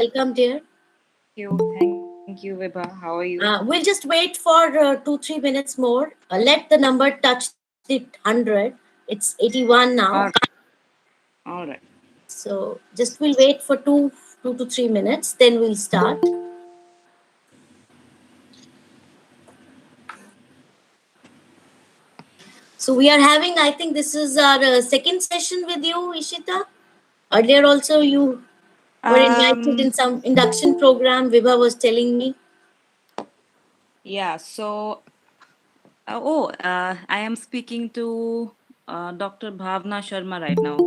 Welcome, dear. Thank you, Vibha. How are you? We'll just wait for 2-3 minutes more. Let the number touch the 100. It's 81 now. All right. So just we'll wait for 2 to 3 minutes. Then we'll start. So we are having, I think this is our second session with you, Ishita. Earlier also you were invited in some induction program, Vibha was telling me. Yeah. So, I am speaking to Dr. Bhavna Sharma right now.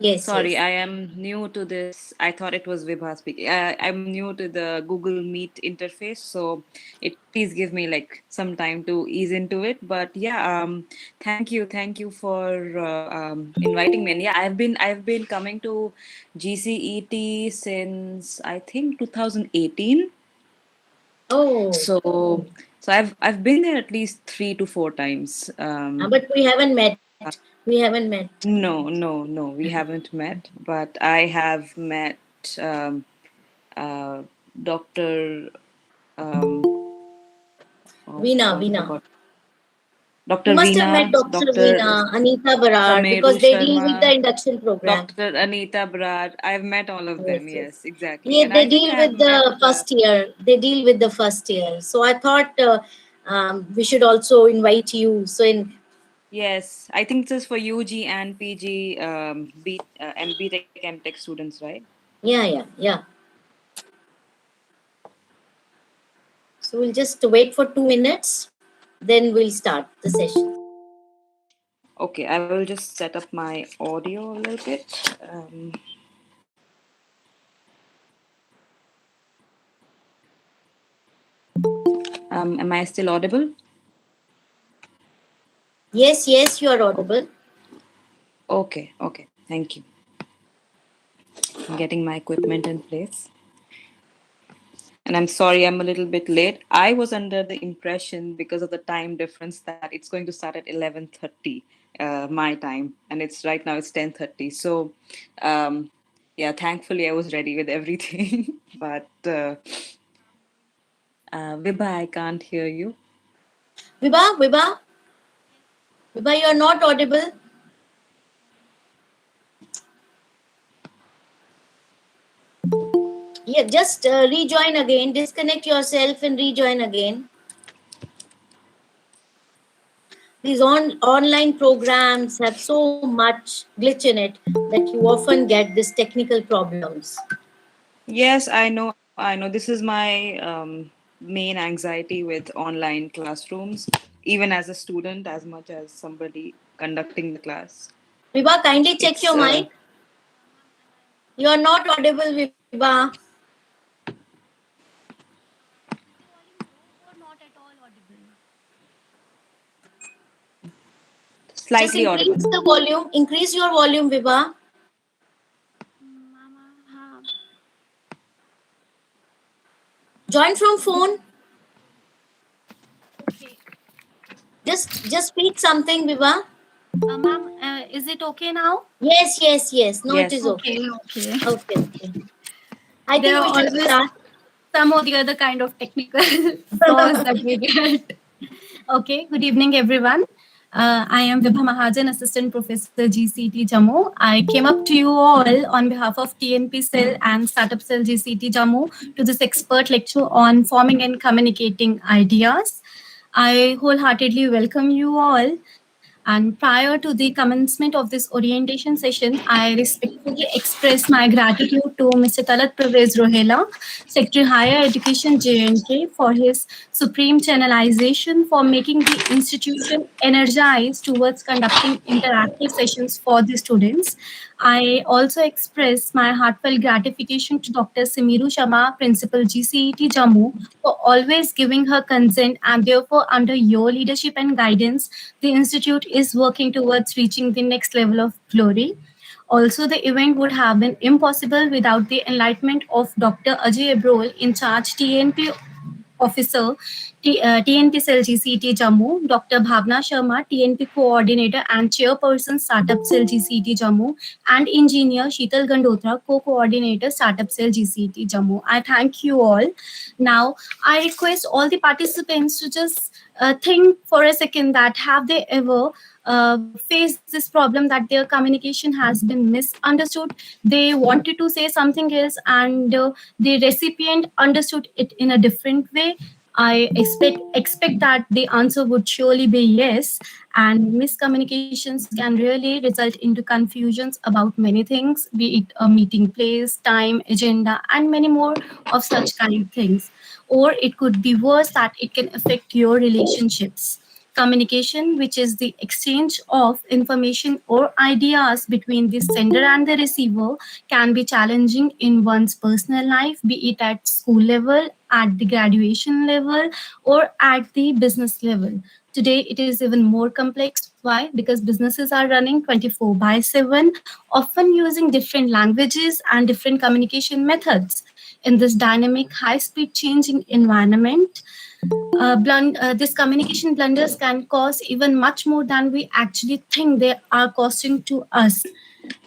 Yes, Sorry, yes. I am new to this. I thought it was Vibha speaking. I'm new to the Google Meet interface, so please give me like some time to ease into it. But yeah, thank you for inviting me. And yeah, I've been coming to GCET since I think 2018. Oh, So I've been there at least 3 to 4 times. but we haven't met. We haven't met. No, we haven't met, but I have met um, Dr. Um, oh God, I Veena. forgot. You Dr. must have met Veena, Dr. Dr. Veena, Anita Barar, Sameru because they deal with the Sharma, induction program. Dr. Anita Brad. I've met all of Yes, them. yes. Yes, exactly. Yeah, And they I think deal I have with met. the first year. They deal with the first year. So I thought we should also invite you. So in Yes, I think this is for UG and PG, BTech, MTech students, right? yeah. So we'll just wait for 2 minutes, then we'll start the session. Okay, I will just set up my audio a little bit. Am I still audible? Yes, you are audible. Okay, thank you. I'm getting my equipment in place. And I'm sorry I'm a little bit late. I was under the impression because of the time difference that it's going to start at 11:30 my time, and it's right now it's 10:30. So yeah, thankfully I was ready with everything. But Vibha, I can't hear you. Vibha, you are not audible. Yeah, just rejoin again. Disconnect yourself and rejoin again. These online programs have so much glitch in it that you often get these technical problems. Yes, I know. This is my main anxiety with online classrooms, even as a student, as much as somebody conducting the class. Vibha, kindly check It's your mic. You are not audible, Vibha. Just slightly increase audible. the volume. Increase your volume, Vibha. Join from phone. Just speak something, Vibha. Ma'am, is it okay now? Yes. No, it is Yes. okay. Okay. Okay. I There think are we should always start. some or the other kind of technical flaws that we get. Okay, good evening, everyone. I am Vibha Mahajan, Assistant Professor GCT Jammu. I came up to you all on behalf of TNP Cell and Startup Cell GCT Jammu to this expert lecture on forming and communicating ideas. I wholeheartedly welcome you all. And prior to the commencement of this orientation session, I respectfully express my gratitude to Mr. Talat Pervez Rohela, Secretary Higher Education JNK, for his supreme channelization for making the institution energized towards conducting interactive sessions for the students. I also express my heartfelt gratification to Dr. Simiru Sharma, Principal GCET Jammu, for always giving her consent, and therefore, under your leadership and guidance, the Institute is working towards reaching the next level of glory. Also, the event would have been impossible without the enlightenment of Dr. Ajay Abrol, in charge TNP Officer, TNP Cell GCET Jammu, Dr. Bhavna Sharma, TNP Coordinator and Chairperson Startup Cell GCET Jammu, and Engineer Sheetal Gandotra, Co-Coordinator Startup Cell GCET Jammu. I thank you all. Now, I request all the participants to just think for a second that have they ever faced this problem that their communication has been misunderstood. They wanted to say something else, and the recipient understood it in a different way. I expect that the answer would surely be yes, and miscommunications can really result into confusions about many things, be it a meeting place, time, agenda, and many more of such kind of things. Or it could be worse that it can affect your relationships. Communication, which is the exchange of information or ideas between the sender and the receiver, can be challenging in one's personal life, be it at school level, at the graduation level, or at the business level. Today, it is even more complex. Why? Because businesses are running 24 by 7, often using different languages and different communication methods. In this dynamic, high speed changing environment, these communication blunders can cause even much more than we actually think they are costing to us.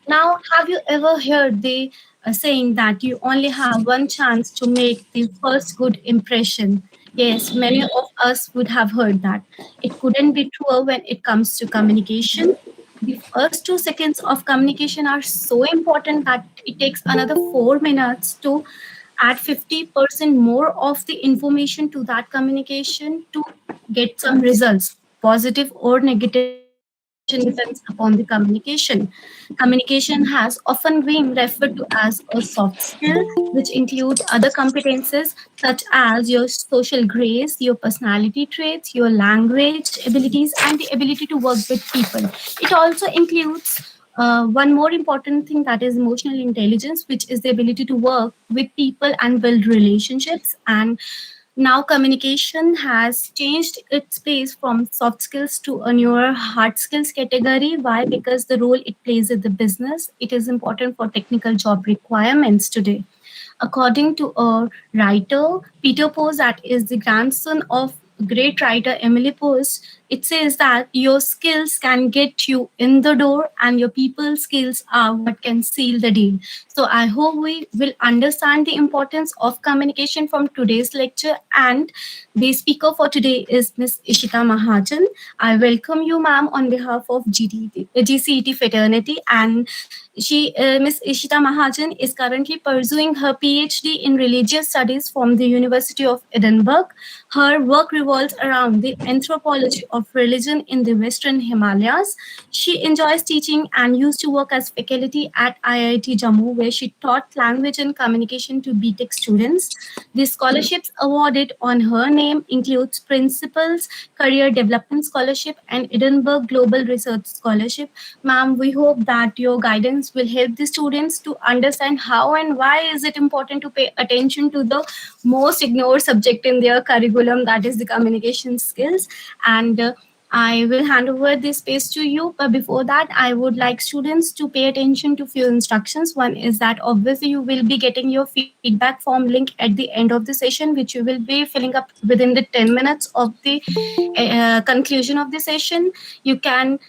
Now, have you ever heard the saying that you only have one chance to make the first good impression? Yes, many of us would have heard that. It couldn't be truer when it comes to communication. The first 2 seconds of communication are so important that it takes another 4 minutes to add 50% more of the information to that communication to get some results, positive or negative. Information depends upon the communication. Communication has often been referred to as a soft skill, which include other competences such as your social grace, your personality traits, your language abilities, and the ability to work with people. It also includes one more important thing, that is emotional intelligence, which is the ability to work with people and build relationships. And now communication has changed its place from soft skills to a newer hard skills category. Why? Because the role it plays in the business, it is important for technical job requirements today. According to a writer, Peter Post, that is the grandson of great writer Emily Post, it says that your skills can get you in the door and your people skills are what can seal the deal. So I hope we will understand the importance of communication from today's lecture. And the speaker for today is Miss Ishita Mahajan. I welcome you, ma'am, on behalf of GCET fraternity. And Miss Ishita Mahajan is currently pursuing her PhD in religious studies from the University of Edinburgh. Her work revolves around the anthropology of religion in the Western Himalayas. She enjoys teaching and used to work as faculty at IIT Jammu, where she taught language and communication to BTech students. The scholarships awarded on her name includes Principals Career Development Scholarship and Edinburgh Global Research Scholarship. Ma'am, we hope that your guidance will help the students to understand how and why is it important to pay attention to the most ignored subject in their curriculum, that is the communication skills. And I will hand over this space to you. But before that, I would like students to pay attention to few instructions. One is that obviously you will be getting your feedback form link at the end of the session, which you will be filling up within the 10 minutes of the conclusion of the session. You can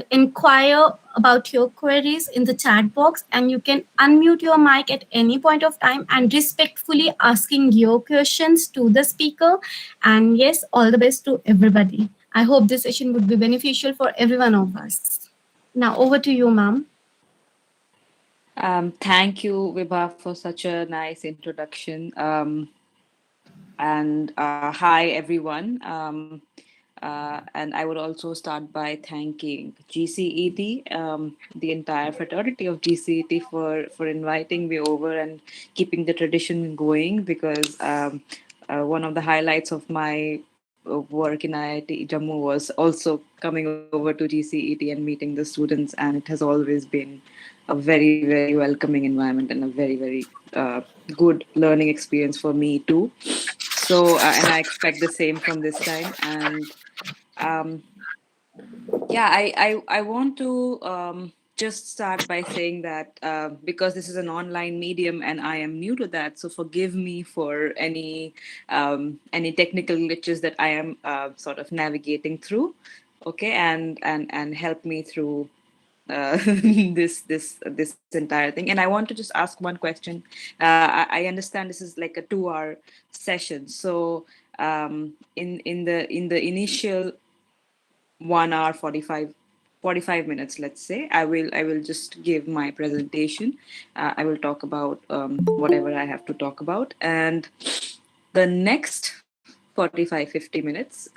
inquire about your queries in the chat box, and you can unmute your mic at any point of time and respectfully asking your questions to the speaker. And yes, all the best to everybody. I hope this session would be beneficial for every one of us. Now over to you, ma'am. Thank you, Vibha, for such a nice introduction. And hi, everyone. And I would also start by thanking GCET, the entire fraternity of GCET, for inviting me over and keeping the tradition going. Because one of the highlights of my work in IIT Jammu was also coming over to GCET and meeting the students, and it has always been a very, very welcoming environment and a very, very good learning experience for me too. So, and I expect the same from this time. And yeah, I want to just start by saying that because this is an online medium and I am new to that, so forgive me for any technical glitches that I am sort of navigating through. Okay, and help me through this entire thing. And I want to just ask one question. I understand this is like a 2 hour session, so in the initial 1 hour 45 minutes, let's say, I will just give my presentation. I will talk about whatever I have to talk about, and the next 45 50 minutes,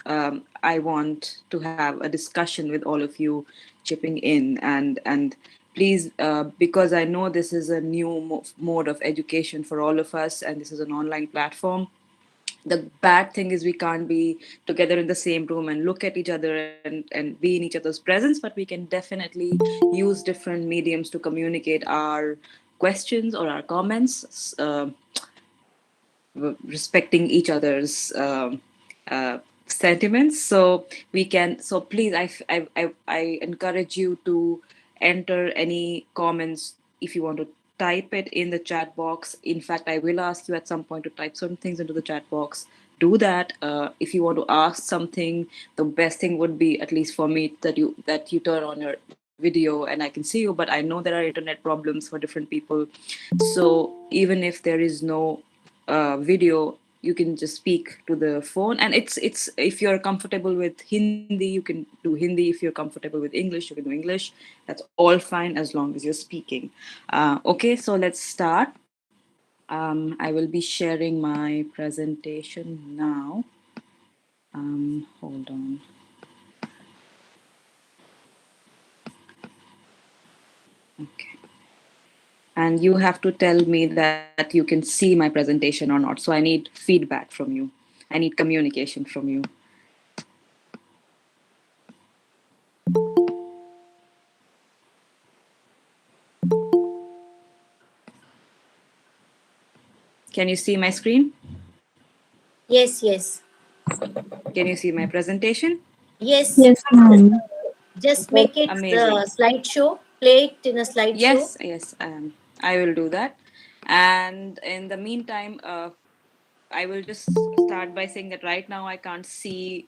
I want to have a discussion with all of you chipping in. And please, because I know this is a new mode of education for all of us, and this is an online platform. The bad thing is we can't be together in the same room and look at each other and be in each other's presence, but we can definitely use different mediums to communicate our questions or our comments, respecting each other's sentiments. So we can, so please, I encourage you to enter any comments. If you want to type it in the chat box, in fact I will ask you at some point to type certain things into the chat box. Do that. If you want to ask something, the best thing would be, at least for me, that you turn on your video and I can see you. But I know there are internet problems for different people, so even if there is no video, you can just speak to the phone. And it's if you're comfortable with Hindi, you can do Hindi. If you're comfortable with English, you can do English. That's all fine as long as you're speaking. Okay, so let's start. I will be sharing my presentation now. Hold on. Okay. And you have to tell me that you can see my presentation or not. So I need feedback from you. I need communication from you. Can you see my screen? Yes, yes. Can you see my presentation? Yes. Yes, ma'am. Just make it Amazing. the slideshow. Play it in a slideshow. Yes, I will do that. And in the meantime, I will just start by saying that right now I can't see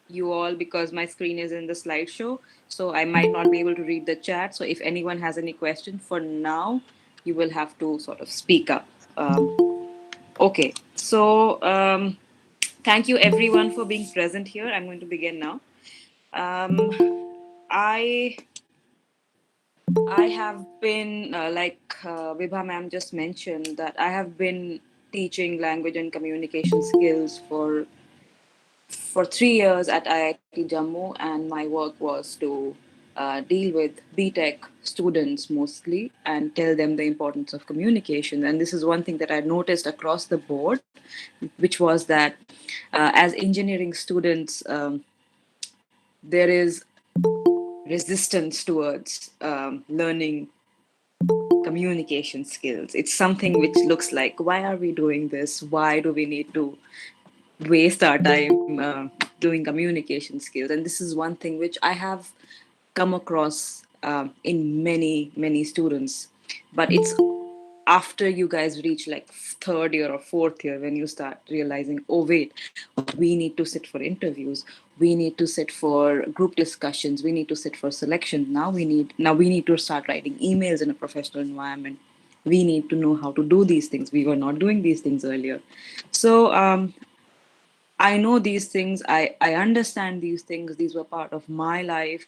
you all because my screen is in the slideshow. So I might not be able to read the chat. So if anyone has any question for now, you will have to sort of speak up. Okay, so thank you everyone for being present here. I'm going to begin now. I I have been, Vibha ma'am just mentioned, that I have been teaching language and communication skills for 3 years at IIT Jammu, and my work was to deal with BTech students mostly and tell them the importance of communication. And this is one thing that I noticed across the board, which was that as engineering students, there is resistance towards learning communication skills. It's something which looks like, why are we doing this? Why do we need to waste our time doing communication skills? And this is one thing which I have come across in many students. But it's after you guys reach like third year or fourth year when you start realizing, oh wait, we need to sit for interviews, we need to sit for group discussions, we need to sit for selection. Now we need to start writing emails in a professional environment. We need to know how to do these things. We were not doing these things earlier. So I know these things. I understand these things. These were part of my life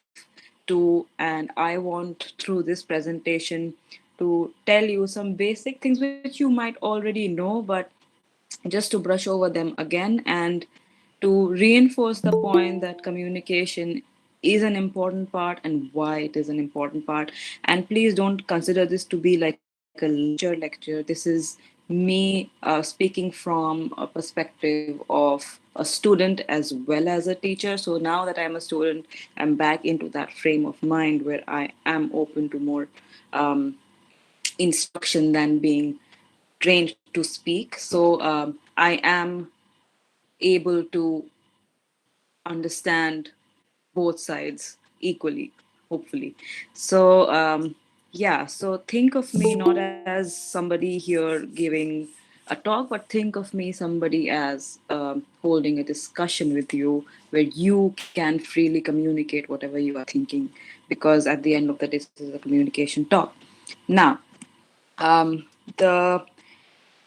too. And I want through this presentation to tell you some basic things which you might already know, but just to brush over them again and to reinforce the point that communication is an important part and why it is an important part. And please don't consider this to be like a lecture. This is me speaking from a perspective of a student as well as a teacher. So now that I'm a student, I'm back into that frame of mind where I am open to more instruction than being trained to speak. So I am able to understand both sides equally. hopefully. So yeah, so think of me not as somebody here giving a talk, but think of me somebody as holding a discussion with you where you can freely communicate whatever you are thinking, because at the end of the day, this is a communication talk. Now, the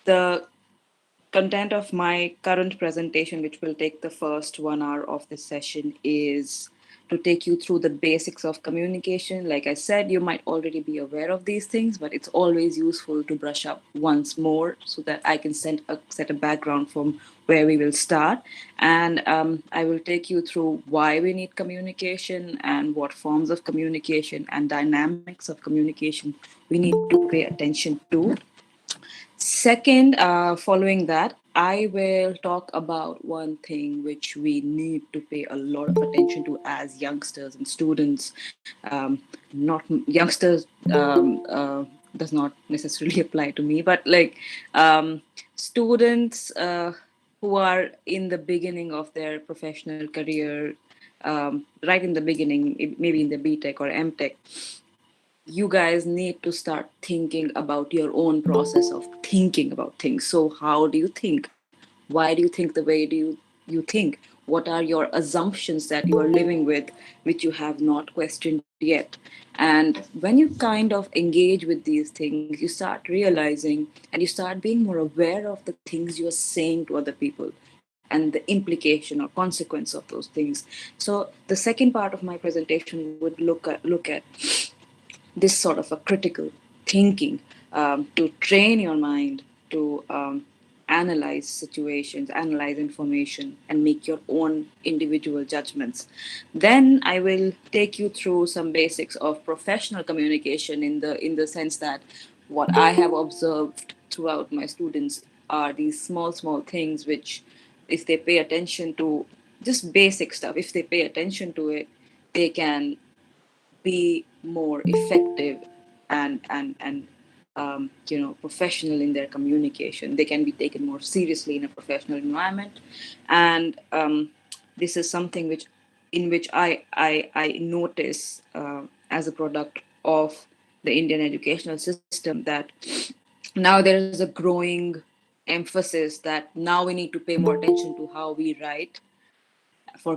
the content of my current presentation, which will take the first 1 hour of this session, is to take you through the basics of communication. Like I said, you might already be aware of these things, but it's always useful to brush up once more so that I can set a background from where we will start. And I will take you through why we need communication and what forms of communication and dynamics of communication we need to pay attention to. Second, following that, I will talk about one thing which we need to pay a lot of attention to as youngsters and students. Not youngsters does not necessarily apply to me, but like students who are in the beginning of their professional career, right in the beginning, maybe in the BTech or MTech, you guys need to start thinking about your own process of thinking about things. So how do you think? Why do you think the way you think? What are your assumptions that you are living with which you have not questioned yet? And when you kind of engage with these things, you start realizing and you start being more aware of the things you are saying to other people and the implication or consequence of those things. So the second part of my presentation would look at this sort of a critical thinking, to train your mind to analyze situations, analyze information, and make your own individual judgments. Then I will take you through some basics of professional communication in the sense that what I have observed throughout my students are these small things which, if they pay attention to just basic stuff, if they pay attention to it, they can be more effective and professional in their communication. They can be taken more seriously in a professional environment, and this is something which I notice as a product of the Indian educational system, that now there is a growing emphasis that now we need to pay more attention to how we write for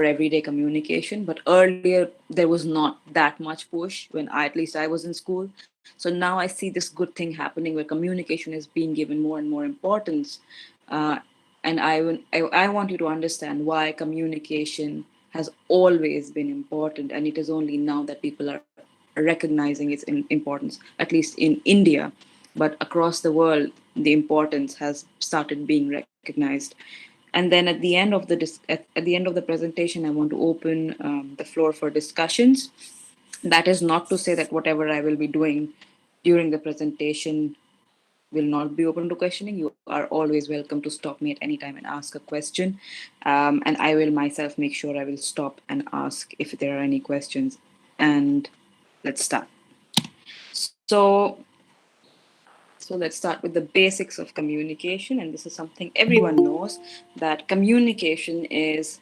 everyday communication. But earlier there was not that much push when at least I was in school. So now I see this good thing happening where communication is being given more and more importance. uh, and I want you to understand why communication has always been important, and it is only now that people are recognizing its importance, at least in India. But across the world, the importance has started being recognized. And then at the end of the presentation, I want to open the floor for discussions. That is not to say that whatever I will be doing during the presentation will not be open to questioning. You are always welcome to stop me at any time and ask a question, and I will myself make sure I will stop and ask if there are any questions. And let's start. So let's start with the basics of communication. And this is something everyone knows, that communication is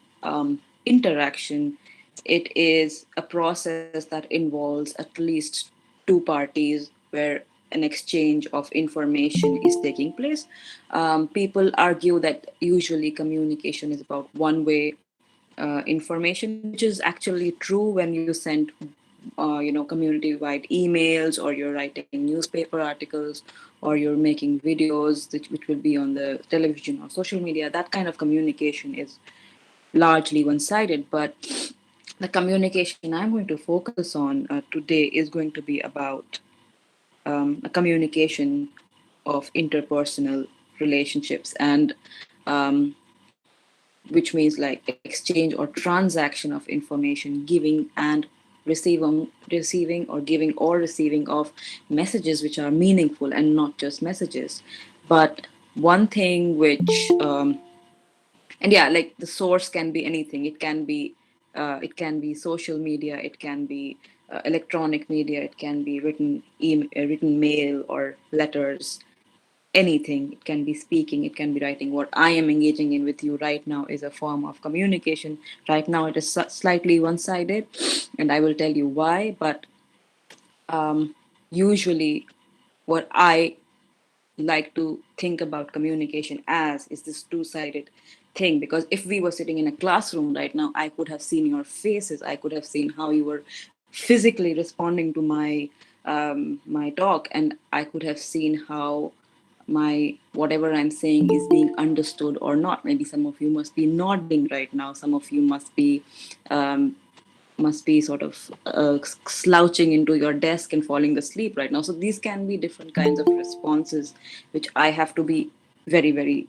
interaction. It is a process that involves at least two parties where an exchange of information is taking place. People argue that usually communication is about one way information, which is actually true when you send community-wide emails, or you're writing newspaper articles, or you're making videos which will be on the television or social media. That kind of communication is largely one-sided. But the communication I'm going to focus on today is going to be about a communication of interpersonal relationships, and um, which means like exchange or transaction of information, receiving or giving or receiving of messages which are meaningful and not just messages. But one thing which and yeah, like the source can be anything. It can be social media, it can be electronic media, it can be written mail or letters. anything. It can be speaking, it can be writing. What I am engaging in with you right now is a form of communication. Right now, it is slightly one sided, and I will tell you why. But usually, what I like to think about communication as is this two-sided thing, because if we were sitting in a classroom right now, I could have seen your faces, I could have seen how you were physically responding to my talk, and I could have seen how my whatever I'm saying is being understood or not. Maybe some of you must be nodding right now, some of you um, must be sort of slouching into your desk and falling asleep right now. So these can be different kinds of responses, which I have to be very, very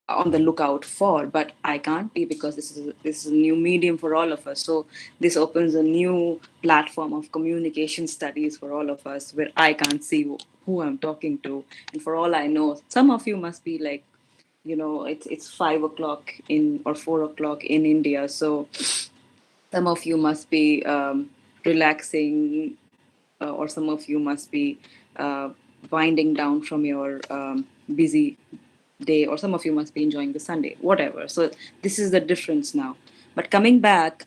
on the lookout for. But I can't be, because this is a new medium for all of us. So this opens a new platform of communication studies for all of us, where I can't see who I'm talking to, and for all I know, some of you must be like, it's 5 o'clock in or 4 o'clock in India. So some of you must be relaxing, or some of you must be uh, winding down from your busy day, or some of you must be enjoying the Sunday, whatever. So this is the difference now. But coming back,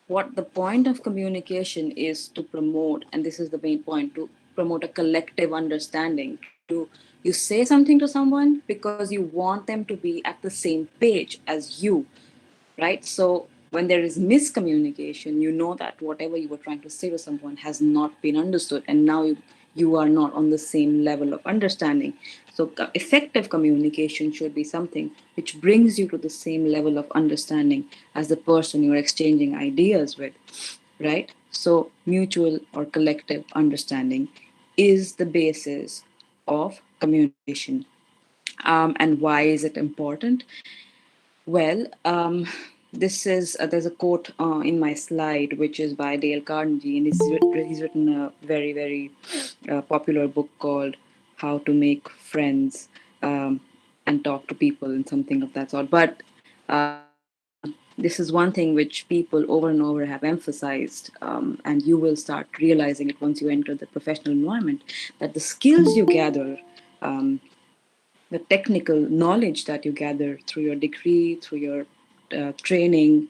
what the point of communication is to promote, and this is the main point, to promote a collective understanding. You say something to someone because you want them to be at the same page as you, right? So when there is miscommunication, you know that whatever you were trying to say to someone has not been understood, and now you are not on the same level of understanding. So effective communication should be something which brings you to the same level of understanding as the person you're exchanging ideas with, right? So mutual or collective understanding is the basis of communication. And why is it important? Well, this is there's a quote in my slide, which is by Dale Carnegie, and he's written a very, very popular book called "How to Make Friends and Talk to People" and something of that sort. But this is one thing which people over and over have emphasized, and you will start realizing it once you enter the professional environment, that the skills you gather. The technical knowledge that you gather through your degree, through your training,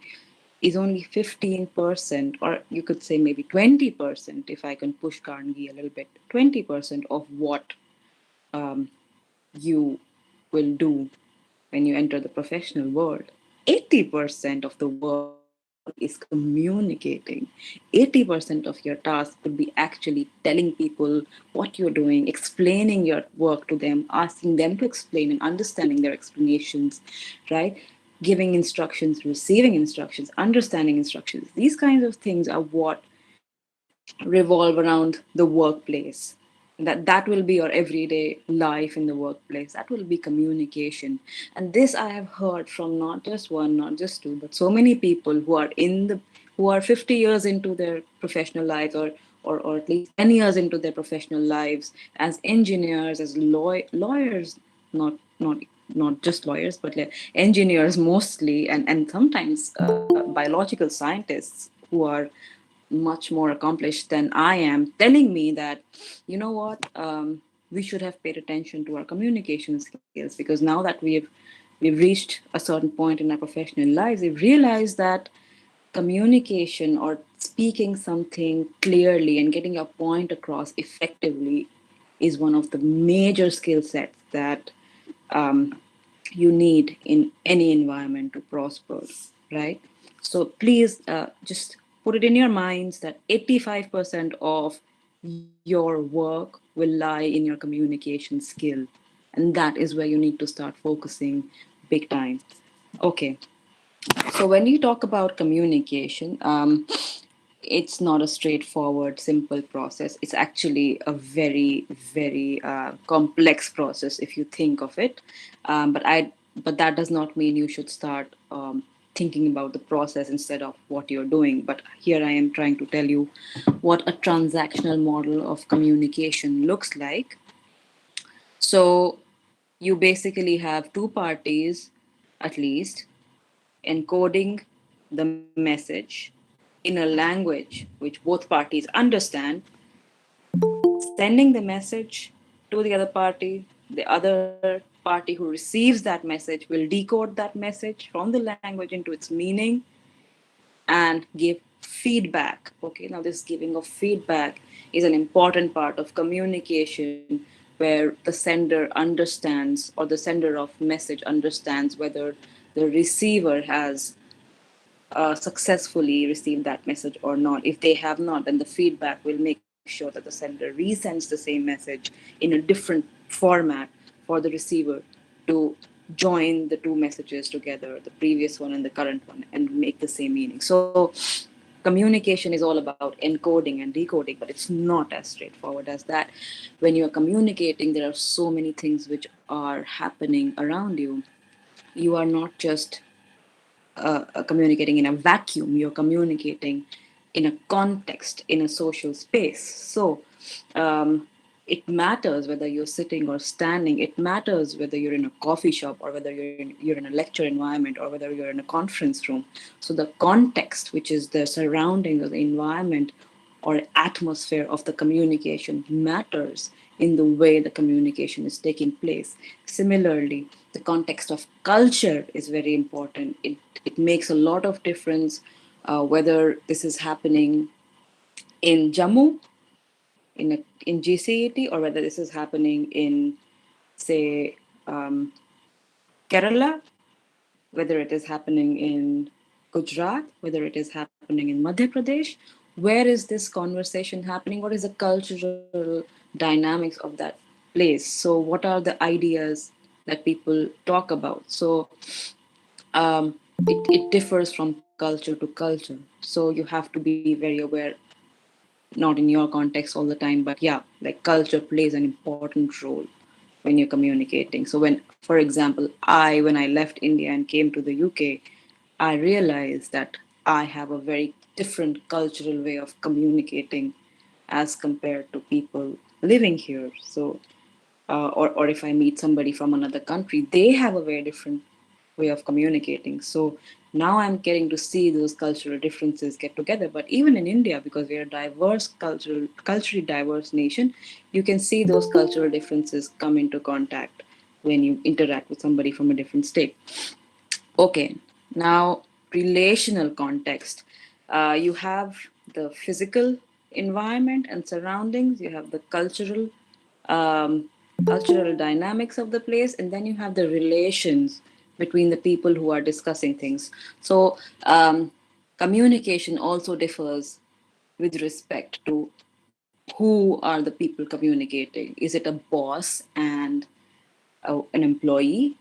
is only 15%, or you could say maybe 20%, if I can push Carnegie a little bit, 20% of what you will do when you enter the professional world. 80% of the work is communicating. 80% of your task could be actually telling people what you're doing, explaining your work to them, asking them to explain and understanding their explanations, right? Giving instructions, receiving instructions, understanding instructions. These kinds of things are what revolve around the workplace. That will be your everyday life in the workplace. That will be communication. And this I have heard from not just one, not just two, but so many people who are 50 years into their professional lives, or at least 10 years into their professional lives, as engineers, as lawyers, not not not just lawyers, but like engineers mostly, and sometimes biological scientists who are much more accomplished than I am, telling me that, we should have paid attention to our communication skills, because now that we've reached a certain point in our professional lives, we've realized that communication, or speaking something clearly and getting your point across effectively, is one of the major skill sets that you need in any environment to prosper, right? So please just put it in your minds that 85% of your work will lie in your communication skill. And that is where you need to start focusing big time. Okay. So when you talk about communication, it's not a straightforward, simple process. It's actually a very, very complex process if you think of it. But that does not mean you should start thinking about the process instead of what you're doing. But here I am trying to tell you what a transactional model of communication looks like. So you basically have two parties, at least, encoding the message in a language which both parties understand, sending the message to the other party who receives that message will decode that message from the language into its meaning and give feedback. Okay, now this giving of feedback is an important part of communication where the sender understands, or the sender of message understands, whether the receiver has successfully received that message or not. If they have not, then the feedback will make sure that the sender resends the same message in a different format for the receiver to join the two messages together, the previous one and the current one, and make the same meaning. So communication is all about encoding and decoding, but it's not as straightforward as that. When you're communicating, there are so many things which are happening around you. You are not just communicating in a vacuum, you're communicating in a context, in a social space. So it matters whether you're sitting or standing. It matters whether you're in a coffee shop, or whether you're in a lecture environment, or whether you're in a conference room. So the context, which is the surrounding of the environment or atmosphere of the communication, matters in the way the communication is taking place. Similarly, the context of culture is very important. It makes a lot of difference whether this is happening in Jammu, in GCET, or whether this is happening in, say, um, Kerala, whether it is happening in Gujarat, whether it is happening in Madhya Pradesh. Where is this conversation happening? What is the cultural dynamics of that place? So, what are the ideas that people talk about? So, it differs from culture to culture. So, you have to be very aware, not in your context all the time, but yeah, like culture plays an important role when you're communicating. So when, for example, when I left India and came to the UK, I realized that I have a very different cultural way of communicating as compared to people living here. So or if I meet somebody from another country, they have a very different way of communicating. So now I'm getting to see those cultural differences get together. But even in India, because we are a culturally diverse nation, you can see those cultural differences come into contact when you interact with somebody from a different state. Okay, now relational context. You have the physical environment and surroundings. You have the um, cultural dynamics of the place, and then you have the relations between the people who are discussing things. So communication also differs with respect to who are the people communicating. Is it a boss and an employee?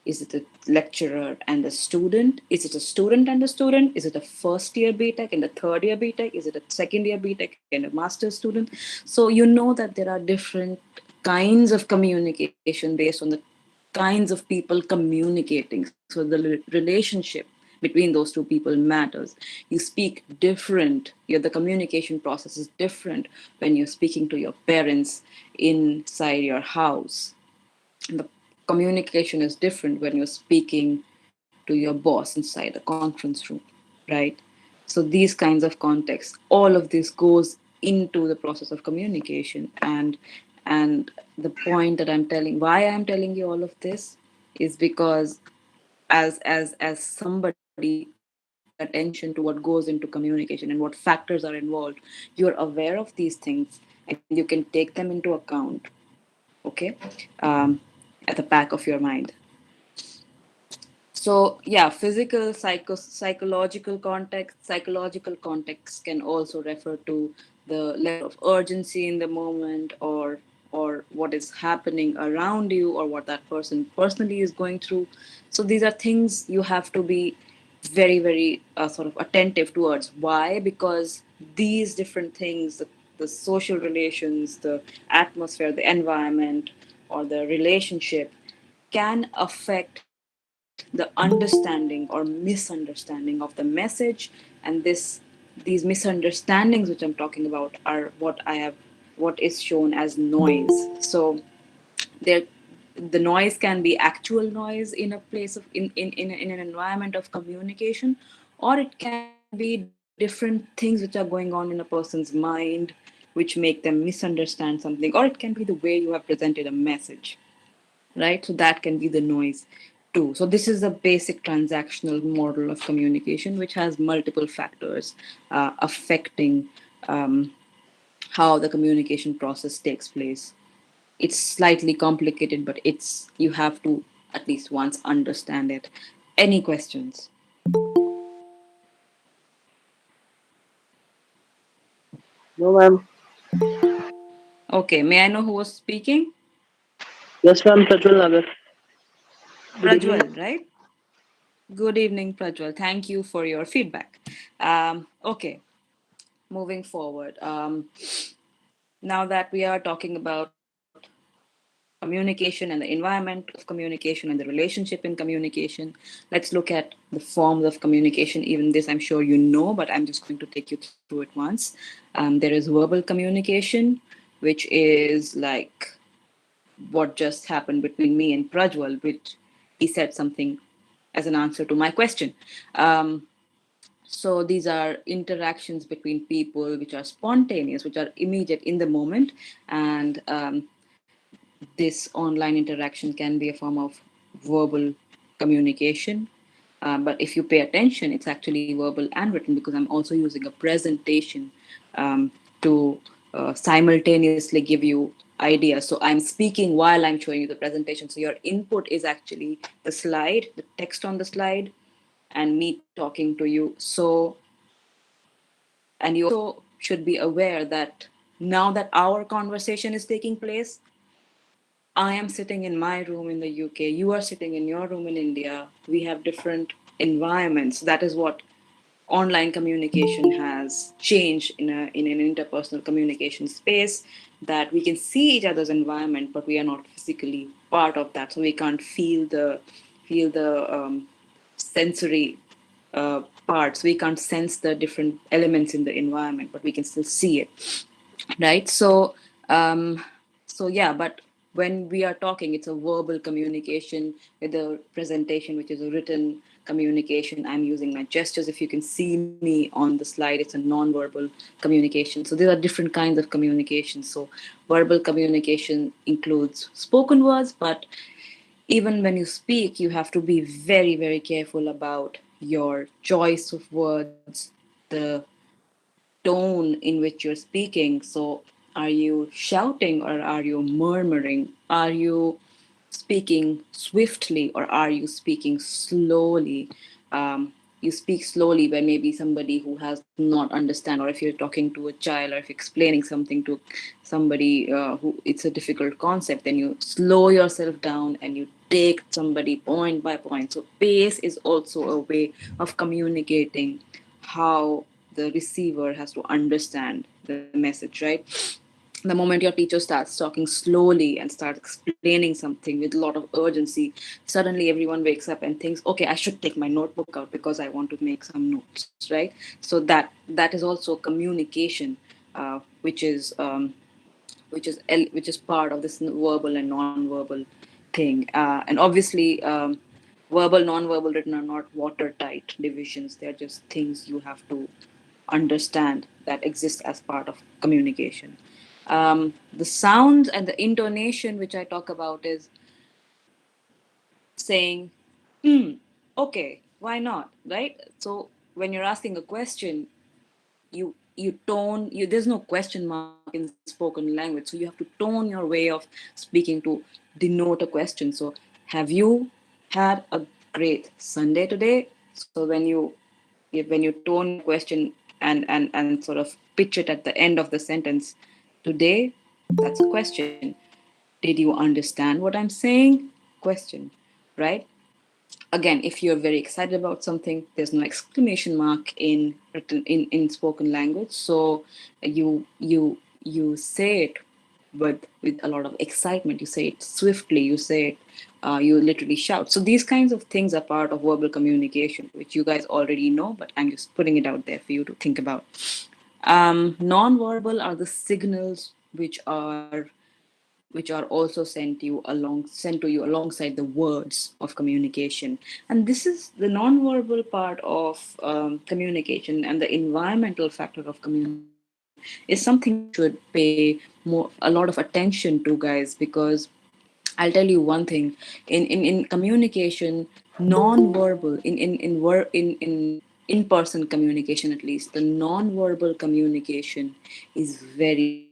Is it a lecturer and a student? Is it a student and a student? Is it a first year BTech and a third year BTech? Is it a second year BTech and a master's student? So you know that there are different kinds of communication based on the kinds of people communicating. So the relationship between those two people matters. You speak different. The communication process is different when you're speaking to your parents inside your house. The communication is different when you're speaking to your boss inside a conference room, right? So these kinds of contexts, all of this goes into the process of communication. And the point that why I'm telling you all of this is because as somebody who pays attention to what goes into communication and what factors are involved, you're aware of these things and you can take them into account. Okay, um, at the back of your mind. So yeah, psychological context can also refer to the level of urgency in the moment, or what is happening around you, or what that person personally is going through. So these are things you have to be very sort of attentive towards. Why? Because these different things, the social relations, the atmosphere, the environment, or the relationship, can affect the understanding or misunderstanding of the message. And these misunderstandings which I'm talking about are what is shown as noise. So there, the noise can be actual noise in a place of in an environment of communication, or it can be different things which are going on in a person's mind, which make them misunderstand something, or it can be the way you have presented a message, right? So that can be the noise too. So this is the basic transactional model of communication, which has multiple factors affecting how the communication process takes place. It's slightly complicated, but it's you have to at least once understand it. Any questions? No, ma'am. Okay, may I know who was speaking? Yes, ma'am. Prajwal Nagar. Good evening. Prajwal, right? Good evening, Prajwal. Thank you for your feedback. Okay, moving forward. Now that we are talking about communication and the environment of communication and the relationship in communication, let's look at the forms of communication. Even this, I'm sure you know, but I'm just going to take you through it once. There is verbal communication, which is like what just happened between me and Prajwal, which he said something as an answer to my question. So these are interactions between people which are spontaneous, which are immediate in the moment, and this online interaction can be a form of verbal communication. But if you pay attention, it's actually verbal and written, because I'm also using a presentation to simultaneously give you ideas. So I'm speaking while I'm showing you the presentation. So your input is actually the slide, the text on the slide, and me talking to you. So, and you also should be aware that now that our conversation is taking place, I am sitting in my room in the UK, you are sitting in your room in India. We have different environments. That is what online communication has changed in an interpersonal communication space, that we can see each other's environment, but we are not physically part of that. So we can't feel the sensory parts. We can't sense the different elements in the environment, but we can still see it, right? So yeah, but when we are talking, it's a verbal communication with a presentation, which is a written communication. I'm using my gestures. If you can see me on the slide, it's a non-verbal communication. So there are different kinds of communication. So verbal communication includes spoken words, but even when you speak, you have to be very, very careful about your choice of words, the tone in which you're speaking. So, are you shouting or are you murmuring? Are you speaking swiftly or are you speaking slowly? You speak slowly by maybe somebody who has not understand, or if you're talking to a child, or if you're explaining something to somebody who it's a difficult concept, then you slow yourself down and you take somebody point by point. So pace is also a way of communicating how the receiver has to understand the message, right? The moment your teacher starts talking slowly and starts explaining something with a lot of urgency, suddenly everyone wakes up and thinks, okay, I should take my notebook out because I want to make some notes, right? So that is also communication, which is part of this verbal and non-verbal thing. And obviously, verbal, non-verbal, written are not watertight divisions. They're just things you have to understand that exist as part of communication. The sound and the intonation, which I talk about, is saying, okay, why not, right? So when you're asking a question, you tone you there's no question mark in spoken language, so you have to tone your way of speaking to denote a question. So have you had a great Sunday today? So when you tone your question and sort of pitch it at the end of the sentence, today, that's a question. Did you understand what I'm saying? Question, right? Again, if you're very excited about something, there's no exclamation mark in written in spoken language. So you say it with a lot of excitement. You say it swiftly. You say it. You literally shout. So these kinds of things are part of verbal communication, which you guys already know, but I'm just putting it out there for you to think about. Non-verbal are the signals which are also sent to you alongside the words of communication. And this is the non-verbal part of communication and the environmental factor of communication. is something you should pay a lot of attention to, guys, because I'll tell you one thing. In communication, non-verbal, in person communication, at least, the non-verbal communication is very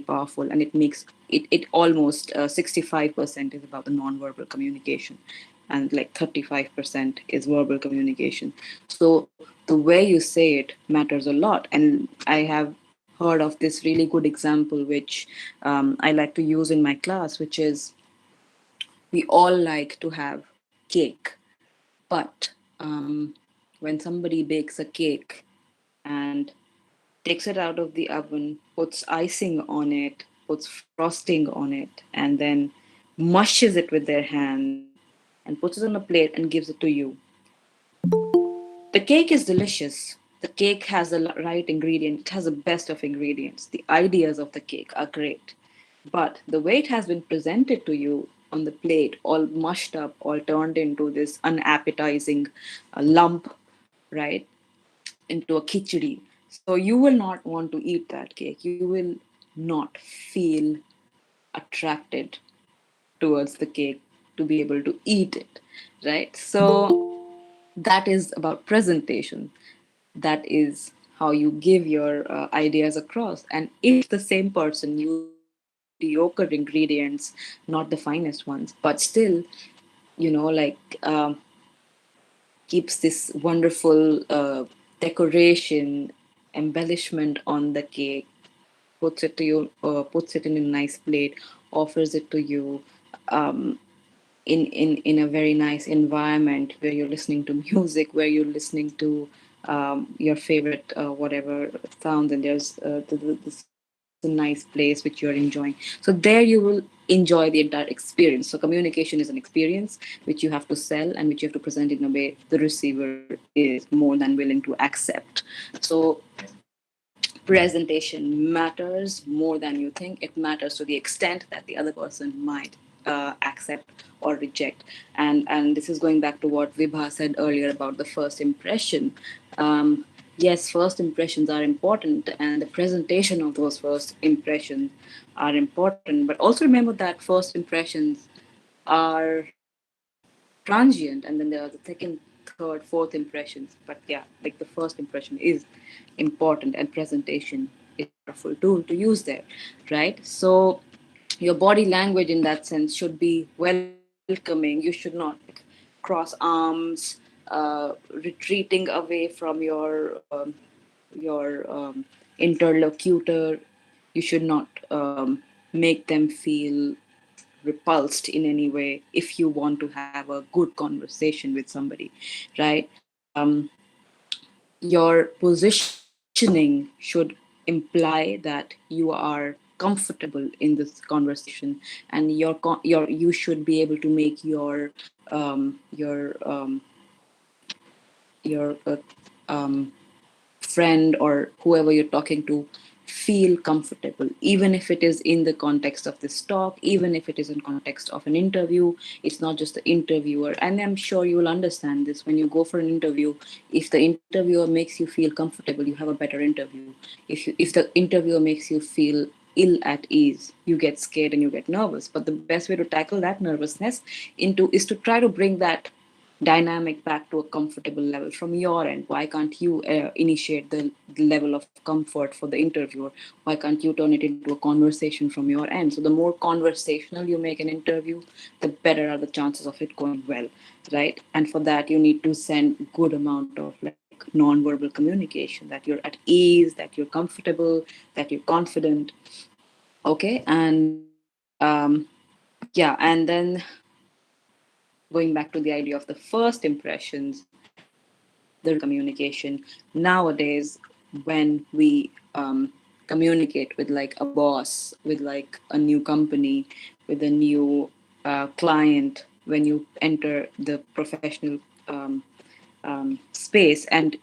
powerful, and it almost 65% is about the non-verbal communication, and like 35% is verbal communication. So the way you say it matters a lot. And I have heard of this really good example, which I like to use in my class, which is, we all like to have cake, but when somebody bakes a cake and takes it out of the oven, puts icing on it, puts frosting on it, and then mushes it with their hands and puts it on a plate and gives it to you. The cake is delicious. The cake has the right ingredient. It has the best of ingredients. The ideas of the cake are great. But the way it has been presented to you on the plate, all mushed up, all turned into this unappetizing lump, right? Into a khichdi. So you will not want to eat that cake. You will not feel attracted towards the cake to be able to eat it, right? So that is about presentation. That is how you give your ideas across. And if the same person uses mediocre ingredients, not the finest ones, but still, like, keeps this wonderful decoration, embellishment on the cake, puts it in a nice plate, offers it to you, um, in a very nice environment where you're listening to music, where you're listening to your favorite whatever sounds, and this is a nice place which you're enjoying. So there you will enjoy the entire experience. So communication is an experience which you have to sell and which you have to present in a way the receiver is more than willing to accept. So presentation matters more than you think. It matters to the extent that the other person might accept or reject. And this is going back to what Vibha said earlier about the first impression. Yes, first impressions are important, and the presentation of those first impressions are important. But also remember that first impressions are transient, and then there are the second, third, fourth impressions. But yeah, like the first impression is important, and presentation is a powerful tool to use there, right? So your body language in that sense should be welcoming. You should not like cross arms, retreating away from your interlocutor. You should not make them feel repulsed in any way if you want to have a good conversation with somebody, right? Your positioning should imply that you are comfortable in this conversation, and you should be able to make um, your um, your friend or whoever you're talking to feel comfortable, even if it is in the context of this talk, even if it is in context of an interview. It's not just the interviewer, and I'm sure you will understand this. When you go for an interview, if the interviewer makes you feel comfortable, you have a better interview. If the interviewer makes you feel ill at ease, you get scared and you get nervous. But the best way to tackle that nervousness into is to try to bring that dynamic back to a comfortable level from your end. Why can't you initiate the level of comfort for the interviewer? Why can't you turn it into a conversation from your end? So the more conversational you make an interview, the better are the chances of it going well, right? And for that, you need to send good amount of like non-verbal communication, that you're at ease, that you're comfortable, that you're confident. Okay. And yeah, and then going back to the idea of the first impressions, the communication nowadays, when we communicate with like a boss, with like a new company, with a new client, when you enter the professional space, and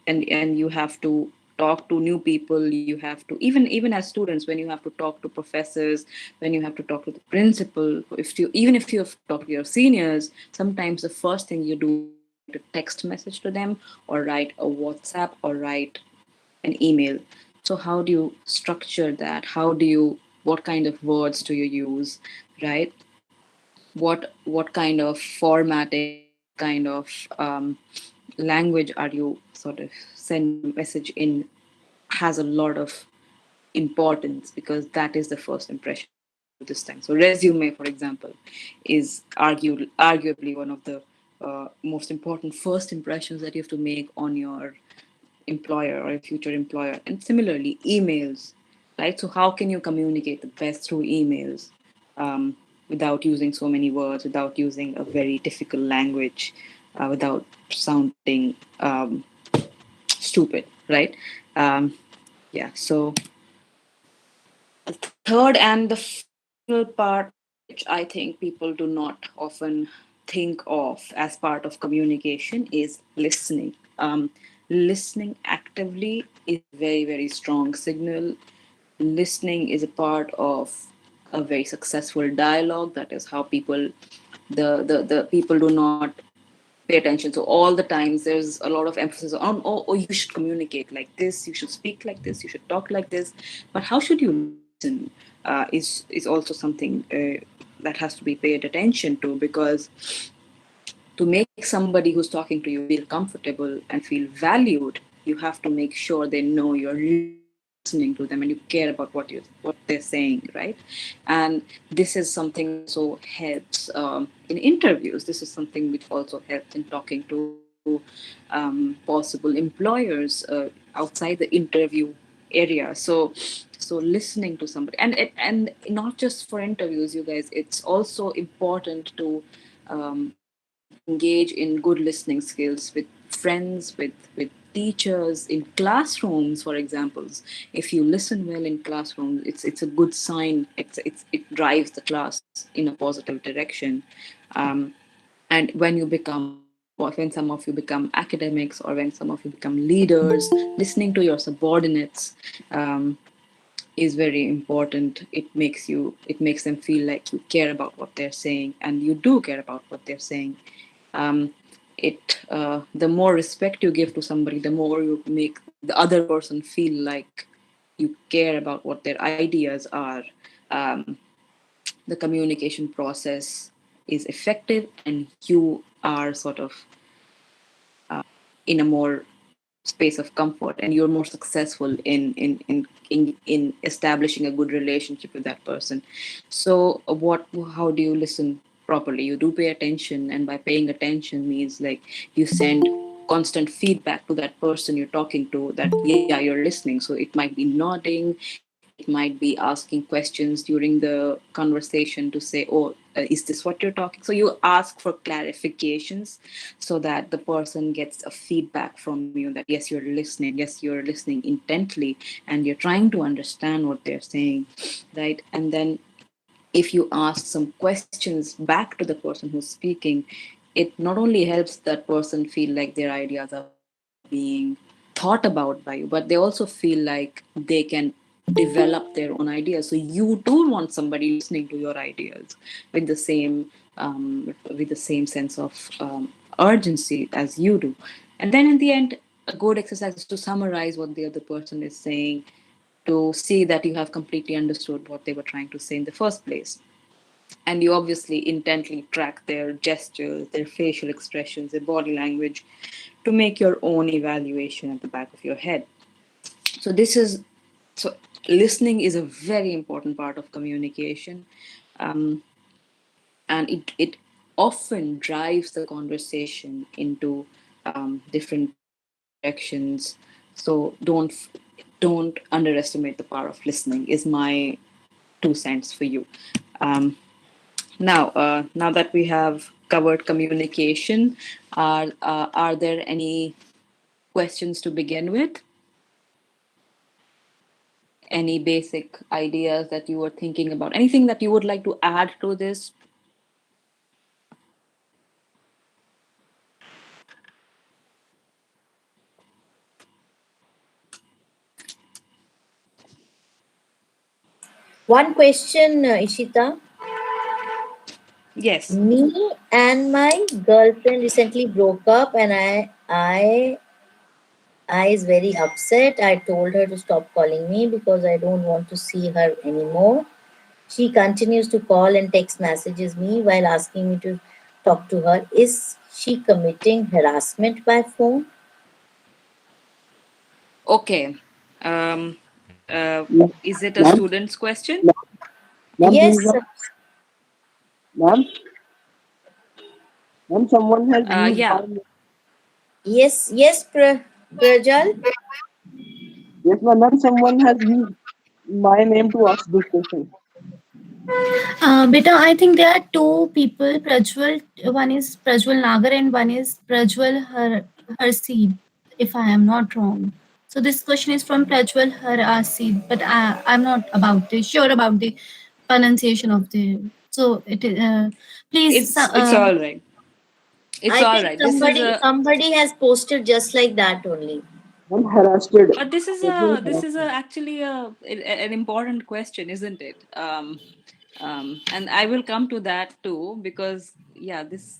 you have to talk to new people, you have to, even as students, when you have to talk to professors, when you have to talk to the principal, even if you have to talk to your seniors, sometimes the first thing you do is write a text message to them, or write a WhatsApp, or write an email. So how do you structure that? What kind of words do you use, right? What kind of formatting, what kind of language are you sort of sending your message in, has a lot of importance, because that is the first impression you have to do this time. So resume, for example, is arguably one of the most important first impressions that you have to make on your employer or a future employer. And similarly, emails, right? So how can you communicate the best through emails, without using so many words, without using a very difficult language, without sounding stupid, right? Um, yeah. So the third and the final part, which I think people do not often think of as part of communication, is listening. Listening actively is a very, very strong signal. Listening is a part of a very successful dialogue. That is how the people do not pay attention. So all the times there's a lot of emphasis on, oh, you should communicate like this, you should speak like this, you should talk like this. But how should you listen, is also something that has to be paid attention to, because to make somebody who's talking to you feel comfortable and feel valued, you have to make sure they know you're listening to them and you care about what they're saying, right? And this is something that also helps in interviews. This is something which also helps in talking to possible employers outside the interview area. So listening to somebody, and not just for interviews, you guys, it's also important to engage in good listening skills with friends, with teachers, in classrooms, for examples. If you listen well in classrooms, it's a good sign. It drives the class in a positive direction. And when some of you become academics, or when some of you become leaders, listening to your subordinates is very important. It makes them feel like you care about what they're saying, and you do care about what they're saying. The more respect you give to somebody, the more you make the other person feel like you care about what their ideas are. um, the communication process is effective, and you are sort of in a more space of comfort, and you're more successful in establishing a good relationship with that person. So how do you listen properly? You do pay attention, and by paying attention means, like, you send constant feedback to that person you're talking to, that yeah, you're listening. So it might be nodding, it might be asking questions during the conversation to say, oh, is this what you're talking? So you ask for clarifications, so that the person gets a feedback from you that yes, you're listening, yes, you're listening intently, and you're trying to understand what they're saying, right? And then if you ask some questions back to the person who's speaking, it not only helps that person feel like their ideas are being thought about by you, but they also feel like they can develop their own ideas. So you do want somebody listening to your ideas with the same sense of urgency as you do. And then in the end, a good exercise is to summarize what the other person is saying, to see that you have completely understood what they were trying to say in the first place. And you obviously intently track their gestures, their facial expressions, their body language, to make your own evaluation at the back of your head. So so listening is a very important part of communication. um, and it often drives the conversation into different directions. So don't underestimate the power of listening, is my 2 cents for you. um, now that we have covered communication, are there any questions to begin with? Any basic ideas that you were thinking about? Anything that you would like to add to this? One question, Ishita. Yes. Me and my girlfriend recently broke up, and I is very upset. I told her to stop calling me because I don't want to see her anymore. She continues to call and text messages me while asking me to talk to her. Is she committing harassment by phone? Okay. Ma'am, Is it a ma'am, student's question? ma'am, Yes, please, ma'am, ma'am, someone has used Yeah. my name. yes, Prajal. Yes, ma'am, someone has used my name to ask this question. Beta, I think there are two people. Prajwal, one is Prajwal Nagar and one is Prajwal Harseed, if I am not wrong. So this question is from Prajwal Harseed, but I'm not sure about the pronunciation of the. So it is. Please, It's all right. It's I all think right. This is somebody a somebody has posted just like that only. I'm harassed. but this is a actually an important question, isn't it? And I will come to that too, because yeah, this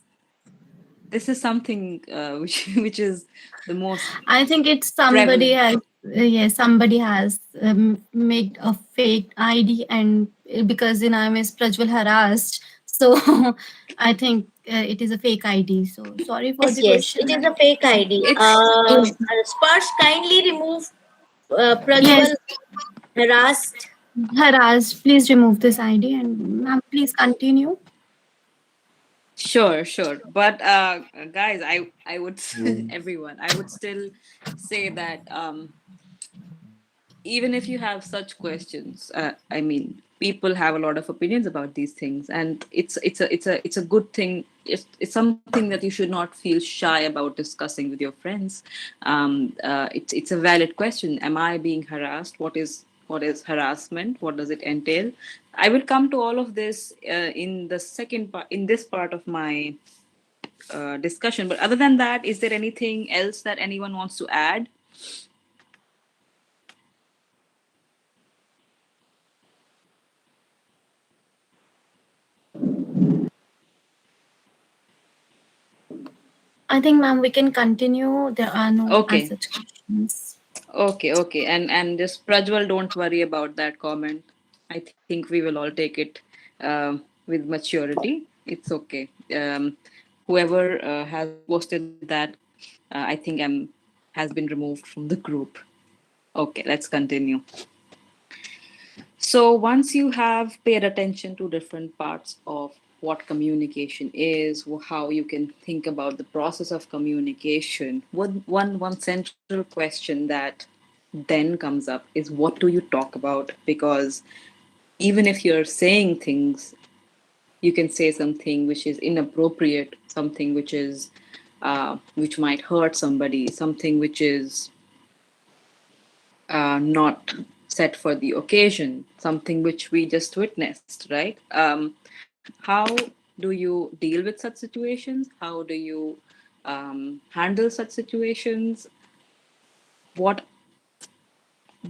is something which which is the most I think it's somebody prevalent. has yes, somebody has made a fake ID, and because the name is Prajwal harassed, so I think it is a fake ID. So sorry for the Yes, it question. is a fake ID. It's Sparsh, kindly remove Yes, Prajwal harassed. harassed. Please remove this ID, and ma'am, please continue. sure, sure. But guys, I would everyone, I would still say that even if you have such questions, I mean, people have a lot of opinions about these things, and it's a good thing. It's something that you should not feel shy about discussing with your friends. It's a valid question. Am I being harassed? What is harassment? What does it entail? I will come to all of this in the second part, in this part of my discussion. But other than that, is there anything else that anyone wants to add? I think, ma'am, we can continue. There are no as Okay. such questions. Okay, okay, and just Prajwal, don't worry about that comment. I think we will all take it with maturity. It's okay. Whoever has posted that, I think has been removed from the group. Okay, let's continue. So once you have paid attention to different parts of what communication is, how you can think about the process of communication, one central question that then comes up is, what do you talk about? Because even if you're saying things, you can say something which is inappropriate, something which might hurt somebody, something which is not set for the occasion, something which we just witnessed, right? How do you deal with such situations? How do you handle such situations? What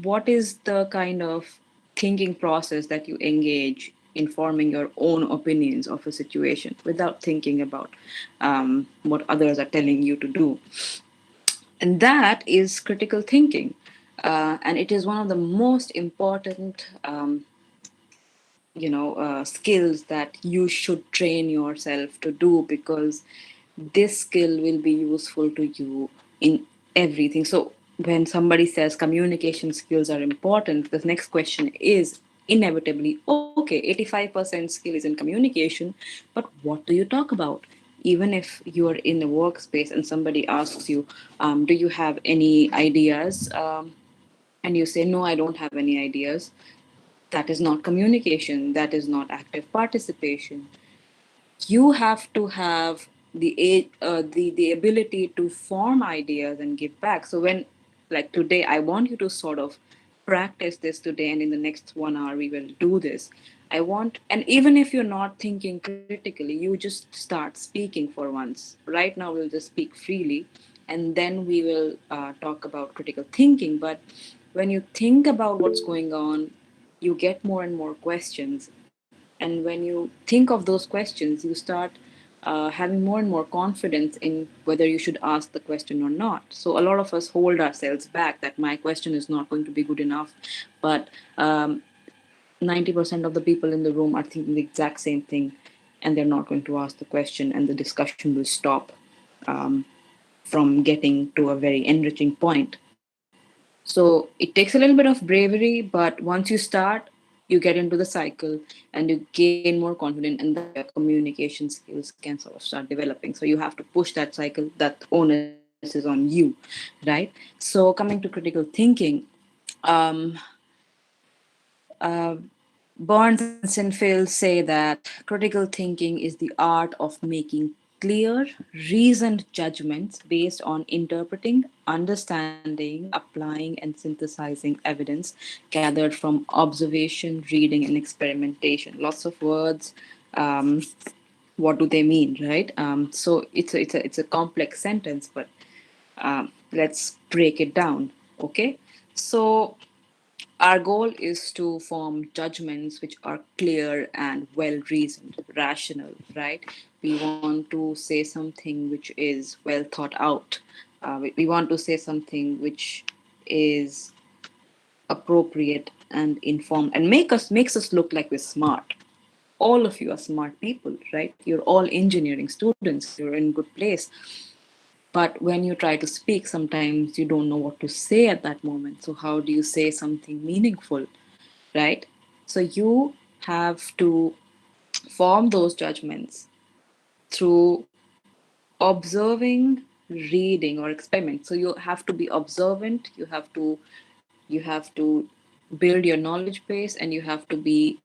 what is the kind of thinking process that you engage in forming your own opinions of a situation without thinking about what others are telling you to do? And that is critical thinking. And it is one of the most important skills that you should train yourself to do, because this skill will be useful to you in everything. So when somebody says communication skills are important, the next question is inevitably, okay, 85% skill is in communication, but what do you talk about? Even if you are in a workspace and somebody asks you, do you have any ideas, and you say, no, I don't have any ideas, that is not communication, that is not active participation. You have to have the ability to form ideas and give back. So when, like today, I want you to sort of practice this today, and in the next 1 hour we will do this. I want, and even if you're not thinking critically, you just start speaking for once. Right now we'll just speak freely, and then we will talk about critical thinking. But when you think about what's going on, you get more and more questions, and when you think of those questions, you start having more and more confidence in whether you should ask the question or not. So a lot of us hold ourselves back that my question is not going to be good enough, but 90% of the people in the room are thinking the exact same thing, and they're not going to ask the question, and the discussion will stop from getting to a very enriching point. So it takes a little bit of bravery, but once you start, you get into the cycle and you gain more confidence, and that's where your communication skills can sort of start developing. So you have to push that cycle. That onus is on you, right? So coming to critical thinking, um, uh, Burns and Sinfield say that critical thinking is the art of making clear, reasoned judgments based on interpreting, understanding, applying, and synthesizing evidence gathered from observation, reading, and experimentation. Lots of words. What do they mean, right? So it's a complex sentence, but let's break it down. Okay, so our goal is to form judgments which are clear and well reasoned, rational, right? We want to say something which is well thought out. We want to say something which is appropriate and informed and makes us look like we're smart. All of you are smart people, right? You're all engineering students. You're in good place. But when you try to speak, sometimes you don't know what to say at that moment. So how do you say something meaningful, right? So you have to form those judgments through observing, reading, or experiment. So you have to be observant. You have to build your knowledge base, and you have to be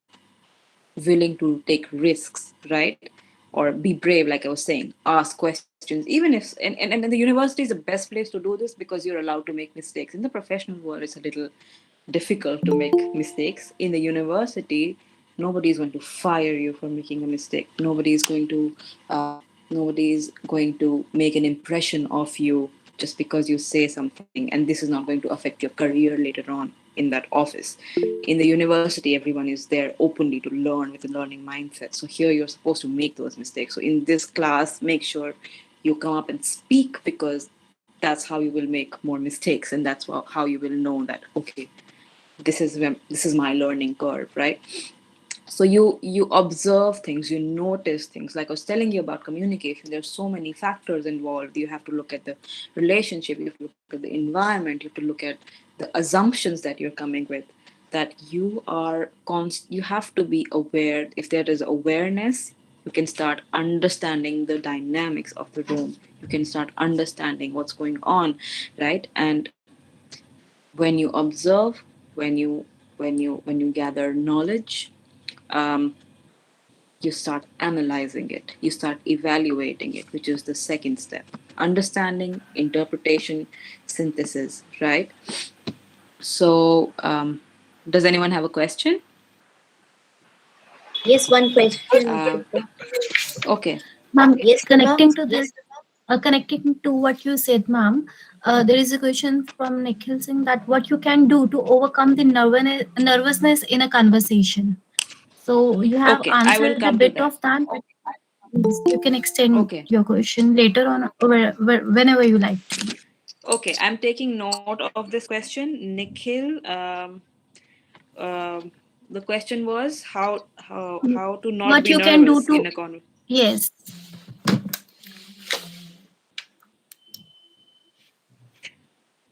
willing to take risks, right? Or be brave, like I was saying, ask questions, even if, and the university is the best place to do this because you're allowed to make mistakes. In the professional world, it's a little difficult to make mistakes. In the university, nobody is going to fire you for making a mistake. Nobody is going to make an impression of you just because you say something, and this is not going to affect your career later on in that office. In the university, everyone is there openly to learn with a learning mindset. So here you're supposed to make those mistakes. So in this class, make sure you come up and speak, because that's how you will make more mistakes, and that's how you will know that, okay, this is my learning curve, right? So you observe things, you notice things. Like I was telling you about communication, there's so many factors involved. You have to look at the relationship, you have to look at the environment, you have to look at the assumptions that you're coming with, that you have to be aware. If there is awareness, you can start understanding the dynamics of the room, you can start understanding what's going on, right? And when you observe, when you gather knowledge, um, you start analyzing it, you start evaluating it, which is the second step: understanding, interpretation, synthesis, right? So does anyone have a question? Yes, one question. uh, okay. Ma'am, Yes, Prabha? connecting to this, connecting to what you said, ma'am, there is a question from Nikhil Singh that what you can do to overcome the nervousness in a conversation. So you have Okay, I will answered a come to bit that. of that, but you can extend Okay. your question later on, or whenever you like to. Okay, I'm taking note of this question, Nikhil. The question was how to not What be you can do nervous to, in a conversation. yes.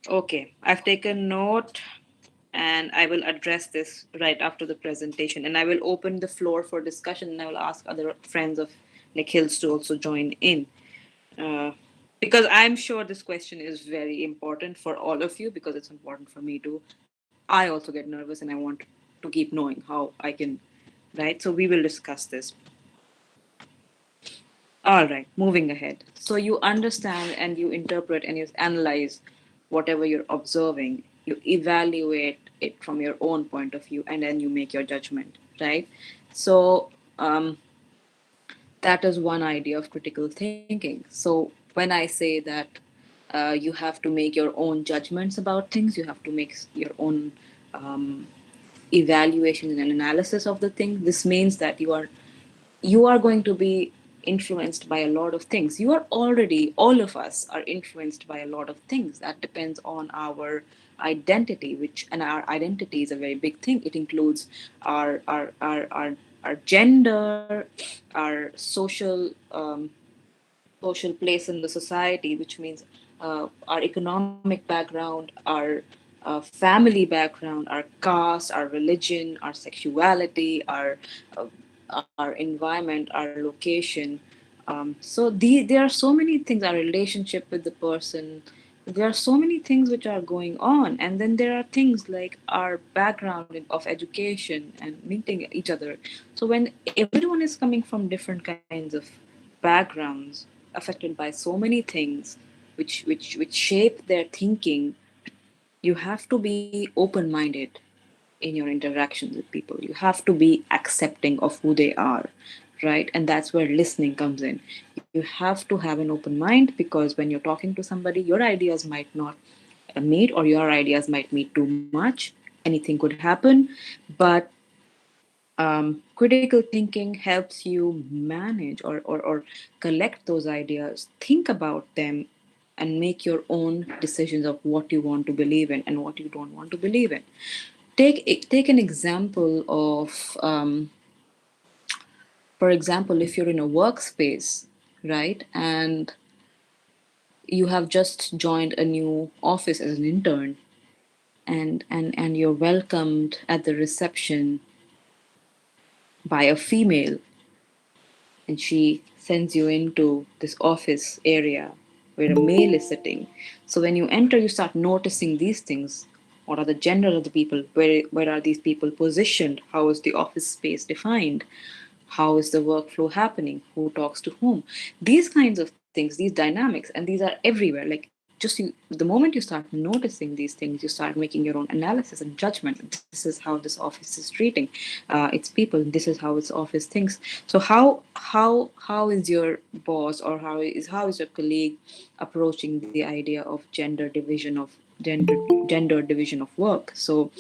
Okay, I've taken note, and I will address this right after the presentation. And I will open the floor for discussion, and I will ask other friends of Nikhil's to also join in. Uh, because I'm sure this question is very important for all of you, because it's important for me too. I also get nervous, and I want to keep knowing how I can, right? So we will discuss this. All right, moving ahead. So you understand and you interpret and you analyze whatever you're observing. You evaluate it from your own point of view, and then you make your judgment, right? So that is one idea of critical thinking. So when I say that you have to make your own judgments about things, you have to make your own um, evaluation and analysis of the thing. This means that you are going to be influenced by a lot of things. You are already, all of us are influenced by a lot of things. That depends on our identity, which, and our identity is a very big thing. It includes our gender, our social place in the society, which means our economic background, our family background, our caste, our religion, our sexuality, uh, our environment, our location. There are so many things, our relationship with the person. There are so many things which are going on. And then there are things like our background of education and meeting each other. So when everyone is coming from different kinds of backgrounds, affected by so many things which shape their thinking, you have to be open minded in your interactions with people. You have to be accepting of who they are, right? And that's where listening comes in. You have to have an open mind, because when you're talking to somebody, your ideas might not meet, or your ideas might meet too much. Anything could happen. But critical thinking helps you manage, or collect those ideas, think about them, and make your own decisions of what you want to believe in and what you don't want to believe in. Take an example of, for example, if you're in a workspace, right, and you have just joined a new office as an intern, and you're welcomed at the reception by a female, and she sends you into this office area where a male is sitting. So when you enter, you start noticing these things. What are the gender of the people? Where are these people positioned? How is the office space defined? How is the workflow happening? Who talks to whom? These kinds of things, these dynamics, and these are everywhere. Like, the moment you start noticing these things, you start making your own analysis and judgment. This is how this office is treating its people. This is how its office thinks. So how is your boss, or how is your colleague approaching the idea of gender division of work? So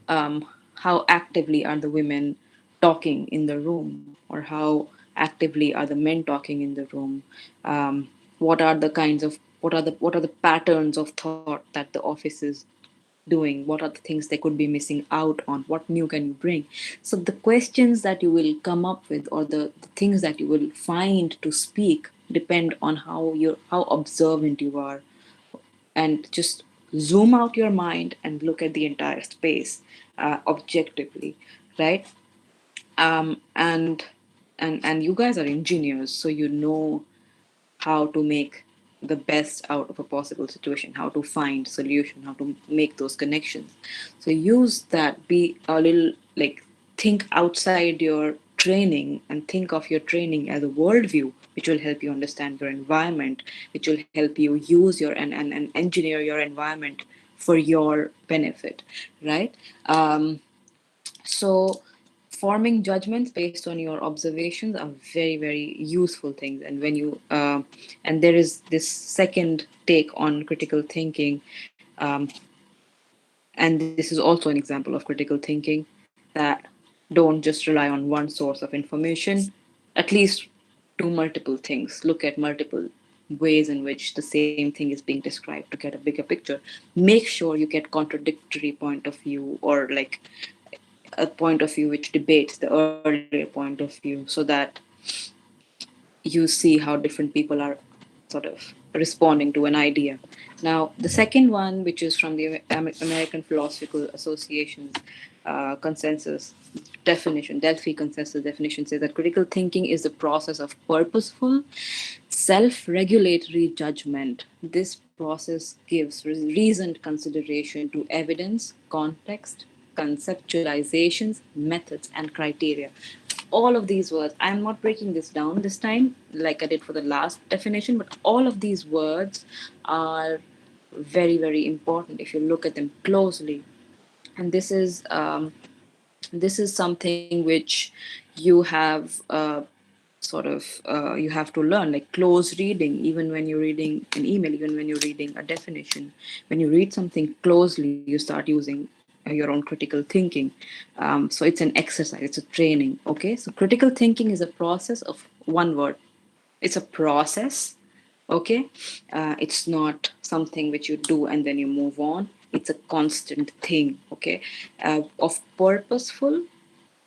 how actively are the women talking in the room, or how actively are the men talking in the room? What are the kinds of what are the patterns of thought that the office is doing? What are the things they could be missing out on? What new can you bring? So the questions that you will come up with, or the things that you will find to speak, depend on how observant you are. And just zoom out your mind and look at the entire space objectively, right? And you guys are engineers, so you know how to make the best out of a possible situation, how to find solution, how to make those connections. So use that. Be a little, like, think outside your training, and think of your training as a worldview, which will help you understand your environment, which will help you use your and engineer your environment for your benefit, right? So forming judgments based on your observations are very, very useful things. And when you and there is this second take on critical thinking, and this is also an example of critical thinking, that don't just rely on one source of information. At least do multiple things, look at multiple ways in which the same thing is being described, to get a bigger picture. Make sure you get contradictory point of view, or like a point of view which debates the earlier point of view, so that you see how different people are sort of responding to an idea. Now, the second one, which is from the American Philosophical Association's consensus definition, Delphi consensus definition, says that critical thinking is the process of purposeful, self regulatory judgment. This process gives reasoned consideration to evidence, context, conceptualizations, methods, and criteria. All of these words, I'm not breaking this down this time like I did for the last definition, but all of these words are very, very important if you look at them closely. And this is something which you have you have to learn, like close reading. Even when you're reading an email, even when you're reading a definition, when you read something closely, you start using your own critical thinking. So it's an exercise, it's a training. Okay, so critical thinking is a process of one word. It's a process. Okay, it's not something which you do and then you move on. It's a constant thing. Okay, of purposeful.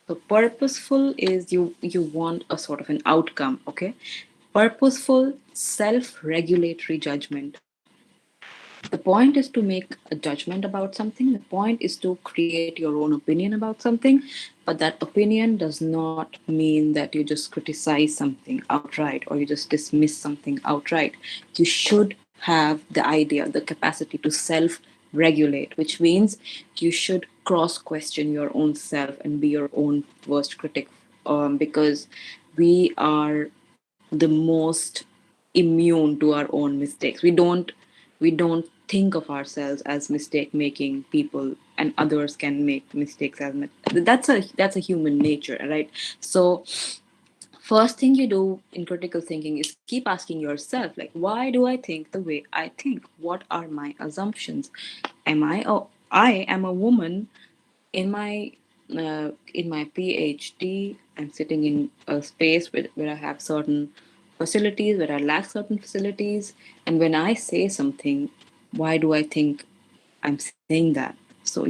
So purposeful is you want a sort of an outcome. Okay, purposeful self-regulatory judgment. The point is to make a judgment about something. The point is to create your own opinion about something, but that opinion does not mean that you just criticize something outright or you just dismiss something outright. You should have the idea, the capacity to self regulate, which means you should cross question your own self and be your own worst critic, because we are the most immune to our own mistakes. We don't think of ourselves as mistake making people, and others can make mistakes as that's a human nature, right? So first thing you do in critical thinking is keep asking yourself, like, why do I think the way I think? What are my assumptions? I am a woman in my PhD. I'm sitting in a space where I have certain facilities, where I lack certain facilities, and when I say something, why do I think I'm saying that? So um,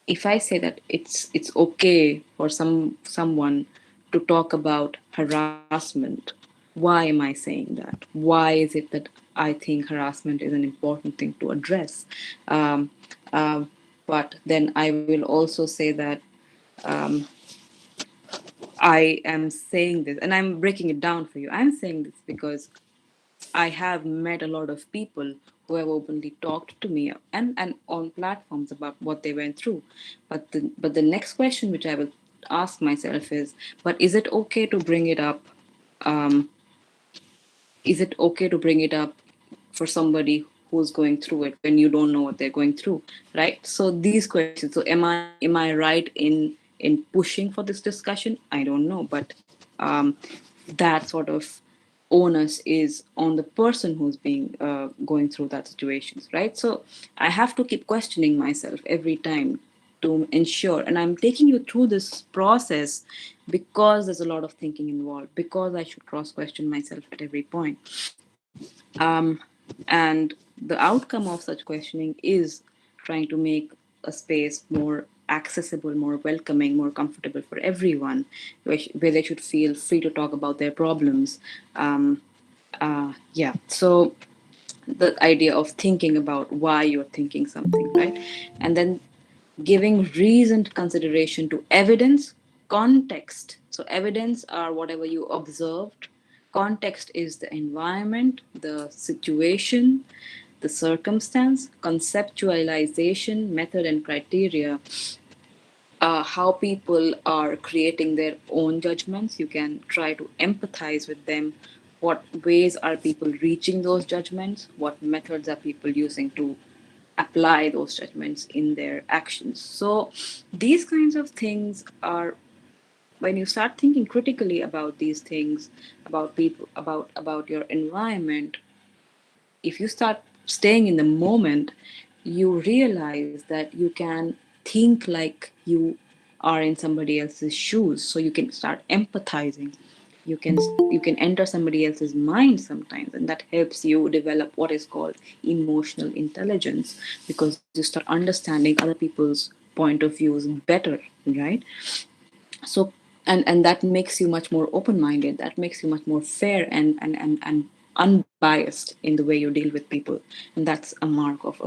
if I say that it's okay for someone to talk about harassment, why am I saying that? Why is it that I think harassment is an important thing to address? Um, but then I will also say that um, I am saying this, and I'm breaking it down for you. I'm saying this because I have met a lot of people who have openly talked to me and on platforms about what they went through. But the next question which I will ask myself is, but is it okay to bring it up? Um, is it okay to bring it up for somebody who's going through it when you don't know what they're going through, right? So these questions. So am I right in pushing for this discussion? I don't know, but that sort of onus is on the person who's being going through that situations, right? So I have to keep questioning myself every time to ensure, and I'm taking you through this process because there's a lot of thinking involved, because I should cross question myself at every point. And the outcome of such questioning is trying to make a space more accessible, more welcoming, more comfortable for everyone, where they should feel free to talk about their problems. Yeah, so the idea of thinking about why you're thinking something, right? And then giving reasoned consideration to evidence, context. So evidence are whatever you observed. Context is the environment, the situation, the circumstance. Conceptualization, method and criteria, how people are creating their own judgments. You can try to empathize with them. What ways are people reaching those judgments? What methods are people using to apply those judgments in their actions? So these kinds of things are, when you start thinking critically about these things, about people, about your environment, if you start staying in the moment, you realize that you can think like you are in somebody else's shoes. So you can start empathizing. You can enter somebody else's mind sometimes, and that helps you develop what is called emotional intelligence, because you start understanding other people's point of views better, right? So and that makes you much more open-minded, that makes you much more fair and unbiased in the way you deal with people. And that's a mark of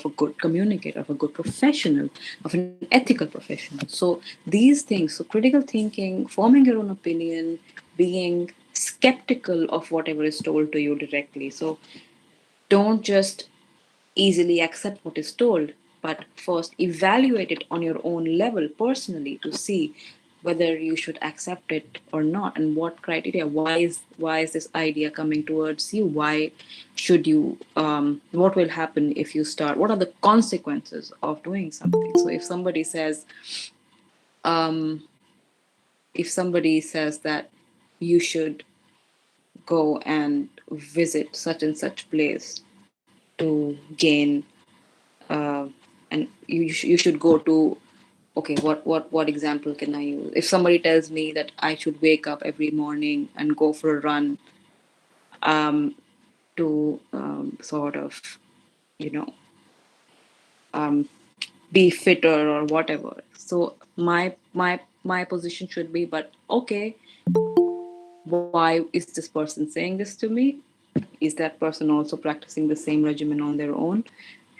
a good communicator, of a good professional, of an ethical professional. So these things, so critical thinking, forming your own opinion, being skeptical of whatever is told to you directly. So don't just easily accept what is told, but first evaluate it on your own level personally to see whether you should accept it or not, and what criteria. Why is this idea coming towards you? Why should you? What will happen if you start? What are the consequences of doing something? So um, if somebody says that you should go and visit such and such place to gain, and you should go to, okay, what example can I use? If somebody tells me that I should wake up every morning and go for a run, um, to sort of, you know, um, be fitter or whatever. So my position should be, but okay, why is this person saying this to me? Is that person also practicing the same regimen on their own,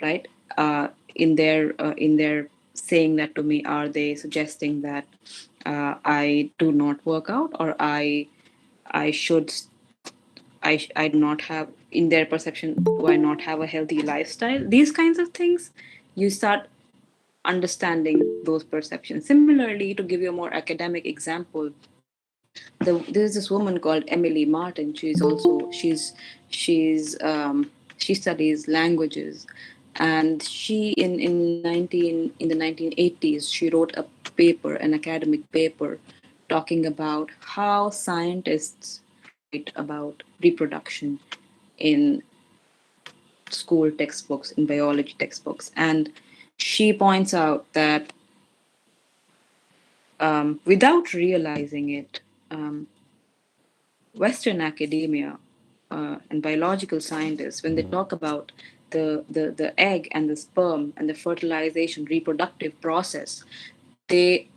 right? In their saying that to me, are they suggesting that I do not work out, or I should I do not have, in their perception, do I not have a healthy lifestyle? These kinds of things, you start understanding those perceptions. Similarly, to give you a more academic example, there's this woman called Emily Martin. She studies languages, and she in the 1980s she wrote a paper, an academic paper, talking about how scientists write about reproduction in school textbooks, in biology textbooks. And she points out that without realizing it, Western academia and biological scientists, when they talk about the egg and the sperm and the fertilization reproductive process, they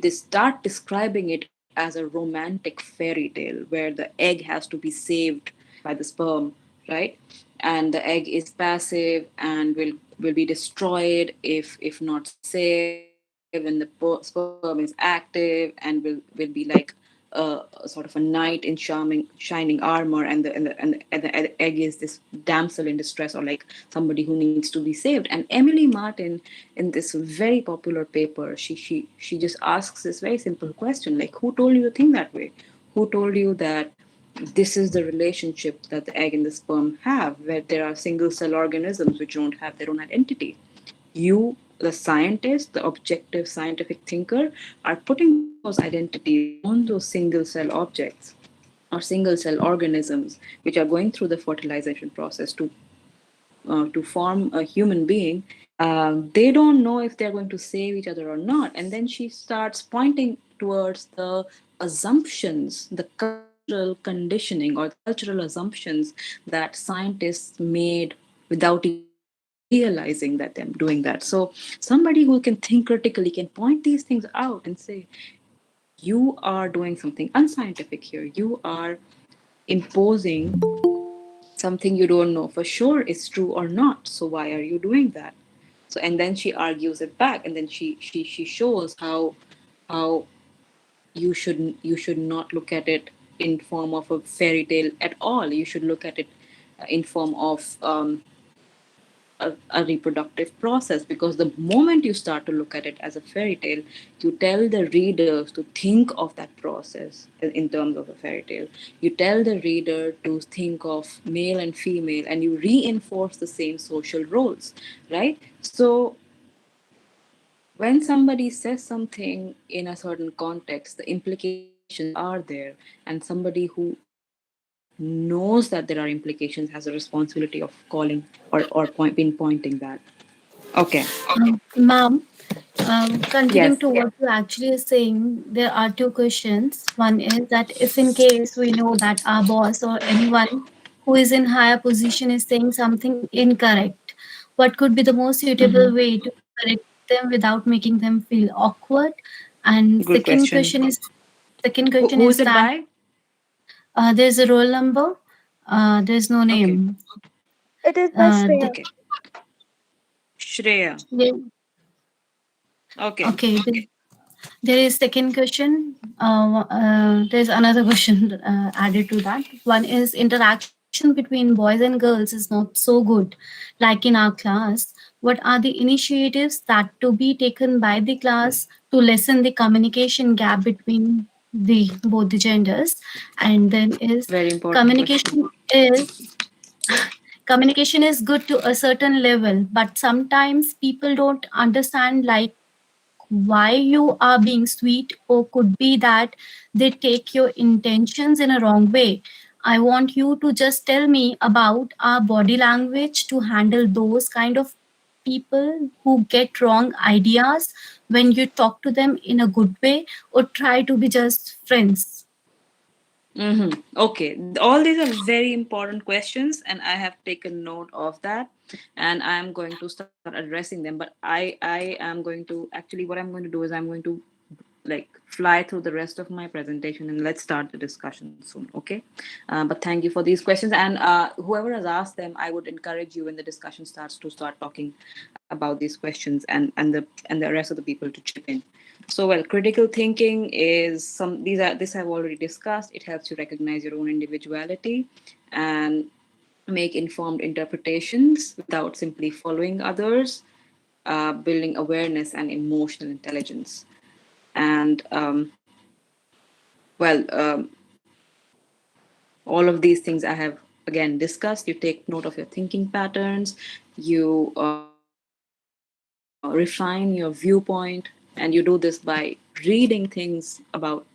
start describing it as a romantic fairy tale where the egg has to be saved by the sperm, right? And the egg is passive and will be destroyed if not saved, and the sperm is active and will be like sort of a knight in shining armor, and the egg is this damsel in distress, or like somebody who needs to be saved. And Emily Martin, in this very popular paper, she just asks this very simple question, like, who told you to think that way? Who told you that this is the relationship that the egg and the sperm have, where there are single cell organisms which don't have their own identity? You, the scientist, the objective scientific thinker, are putting those identities on those single cell objects or single cell organisms which are going through the fertilization process to form a human being. They don't know if they're going to save each other or not. And then she starts pointing towards the assumptions, the cultural conditioning or the cultural assumptions that scientists made without even realizing that they're doing that. So somebody who can think critically can point these things out and say, you are doing something unscientific here. You are imposing something you don't know for sure is true or not. So why are you doing that? So, and then she argues it back, and then she shows how you should not look at it in form of a fairy tale at all. You should look at it in form of a reproductive process, because the moment you start to look at it as a fairy tale, you tell the readers to think of that process in terms of a fairy tale. You tell the reader to think of male and female, and you reinforce the same social roles, right? So when somebody says something in a certain context, the implications are there, and somebody who knows that there are implications has a responsibility of calling or pinpointing that. Okay. Ma'am, continuing Yes. to what you actually are saying, there are two questions. One is that if in case we know that our boss or anyone who is in higher position is saying something incorrect, what could be the most suitable Mm-hmm. way to correct them without making them feel awkward? And Good question. second Who, question who is is it that by? there's a roll number, there's no Okay. name. It is by Uh, Shreya. the, Okay. Shreya. Okay. okay, there is second question. There's another question added to that. One is interaction between boys and girls is not so good, like in our class. What are the initiatives that to be taken by the class to lessen the communication gap between the both the genders? And then is Very important question. communication is communication is good to a certain level, but sometimes people don't understand like why you are being sweet, or could be that they take your intentions in a wrong way. I want you to just tell me about our body language to handle those kind of people who get wrong ideas when you talk to them in a good way or try to be just friends. Okay, all these are very important questions, and I have taken note of that, and I am going to start addressing them. But I am going to actually, what I'm going to do is I'm going to like fly through the rest of my presentation, and let's start the discussion soon. Okay, but thank you for these questions, and whoever has asked them, I would encourage you when the discussion starts to start talking about these questions, and the rest of the people to chip in. So, well, critical thinking is some these are this I've already discussed. It helps you recognize your own individuality and make informed interpretations without simply following others, building awareness and emotional intelligence. And well, all of these things I have again discussed. You take note of your thinking patterns, you refine your viewpoint, and you do this by reading things about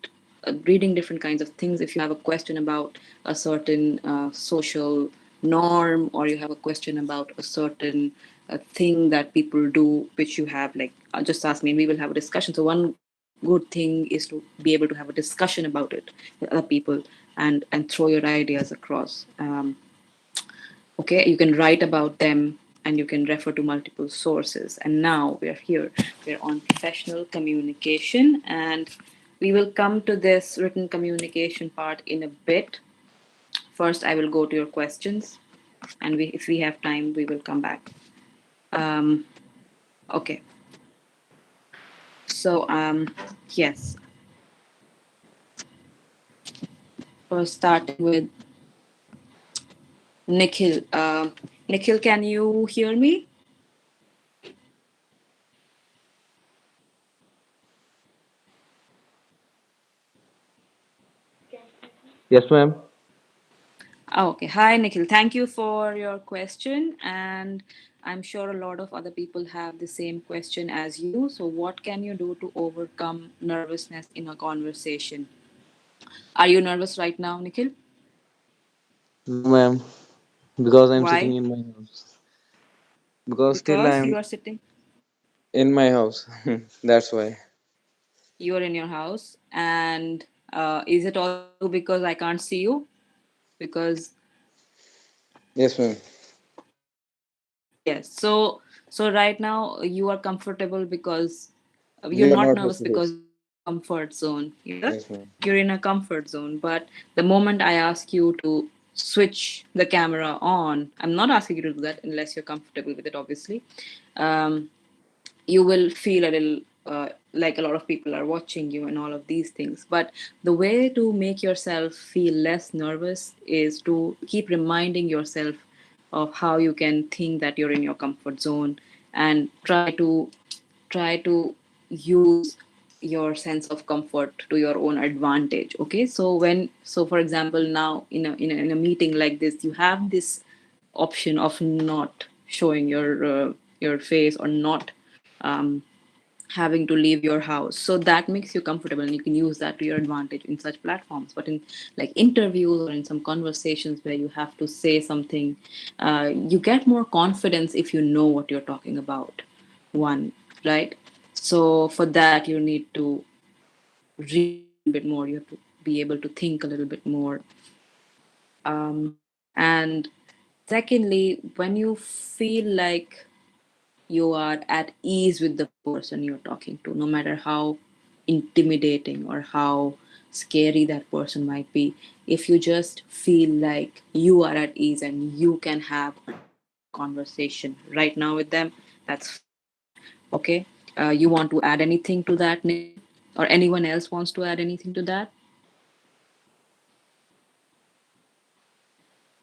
reading different kinds of things. If you have a question about a certain social norm, or you have a question about a certain thing that people do, which you have like just ask me and we will have a discussion. So one good thing is to be able to have a discussion about it with other people, and throw your ideas across. Okay, you can write about them, and you can refer to multiple sources. And now we're on professional communication, and we will come to this written communication part in a bit. First, I will go to your questions, and if we have time, we will come back. um, okay, so yes, first starting with Nikhil. Nikhil, can you hear me? Yes, ma'am. Oh, okay. Hi, Nikhil. Thank you for your question. And I'm sure a lot of other people have the same question as you. So, what can you do to overcome nervousness in a conversation? Are you nervous right now, Nikhil? No, ma'am. Because I'm sitting Why? in my house. Because still Because I'm you are sitting, in my house. That's why. you are in your house. And is it also because I can't see you? Because, Yes, ma'am. yes. So right now you are comfortable because you're You are not not nervous face to because face. you're in a comfort zone. Yeah, Yes, ma'am. you're in a comfort zone. But the moment I ask you to switch the camera on, I'm not asking you to do that unless you're comfortable with it, obviously. Um, you will feel a little like a lot of people are watching you and all of these things. But the way to make yourself feel less nervous is to keep reminding yourself of how you can think that you're in your comfort zone, and try to use your sense of comfort to your own advantage. Okay, so for example, now in a meeting like this, you have this option of not showing your face, or not um, having to leave your house. So that makes you comfortable, and you can use that to your advantage in such platforms. But in like interviews or in some conversations where you have to say something, you get more confidence if you know what you're talking about. One, right? So for that, you need to read a little bit more. You have to be able to think a little bit more. And secondly, when you feel like you are at ease with the person you're talking to, no matter how intimidating or how scary that person might be. If you just feel like you are at ease and you can have a natural conversation right now with them, that's fine. Okay. You want to add anything to that, Nikhil? Or anyone else wants to add anything to that?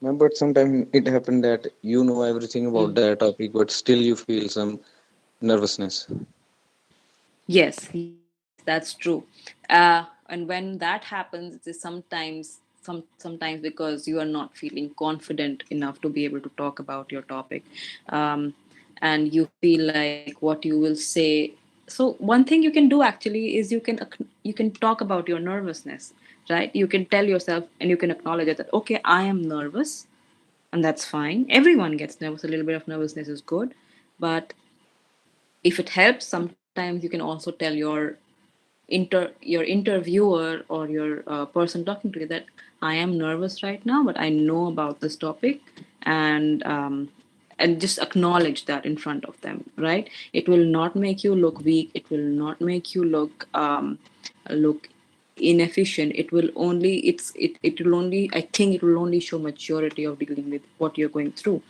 Ma'am, but sometimes it happened that you know everything about that topic, but still you feel some nervousness. Yes, that's true. And when that happens, it is sometimes because you are not feeling confident enough to be able to talk about your topic, um, and you feel like what you will say. So one thing you can do actually is you can talk about your nervousness, right? You can tell yourself and you can acknowledge it that okay, I am nervous, and that's fine. Everyone gets nervous. A little bit of nervousness is good, but if it helps, sometimes you can also tell your interviewer or your person talking to you that I am nervous right now, but I know about this topic, and just acknowledge that in front of them, right? It will not make you look weak. It will not make you look inefficient. It will only it will only, I think it will only show maturity of dealing with what you're going through.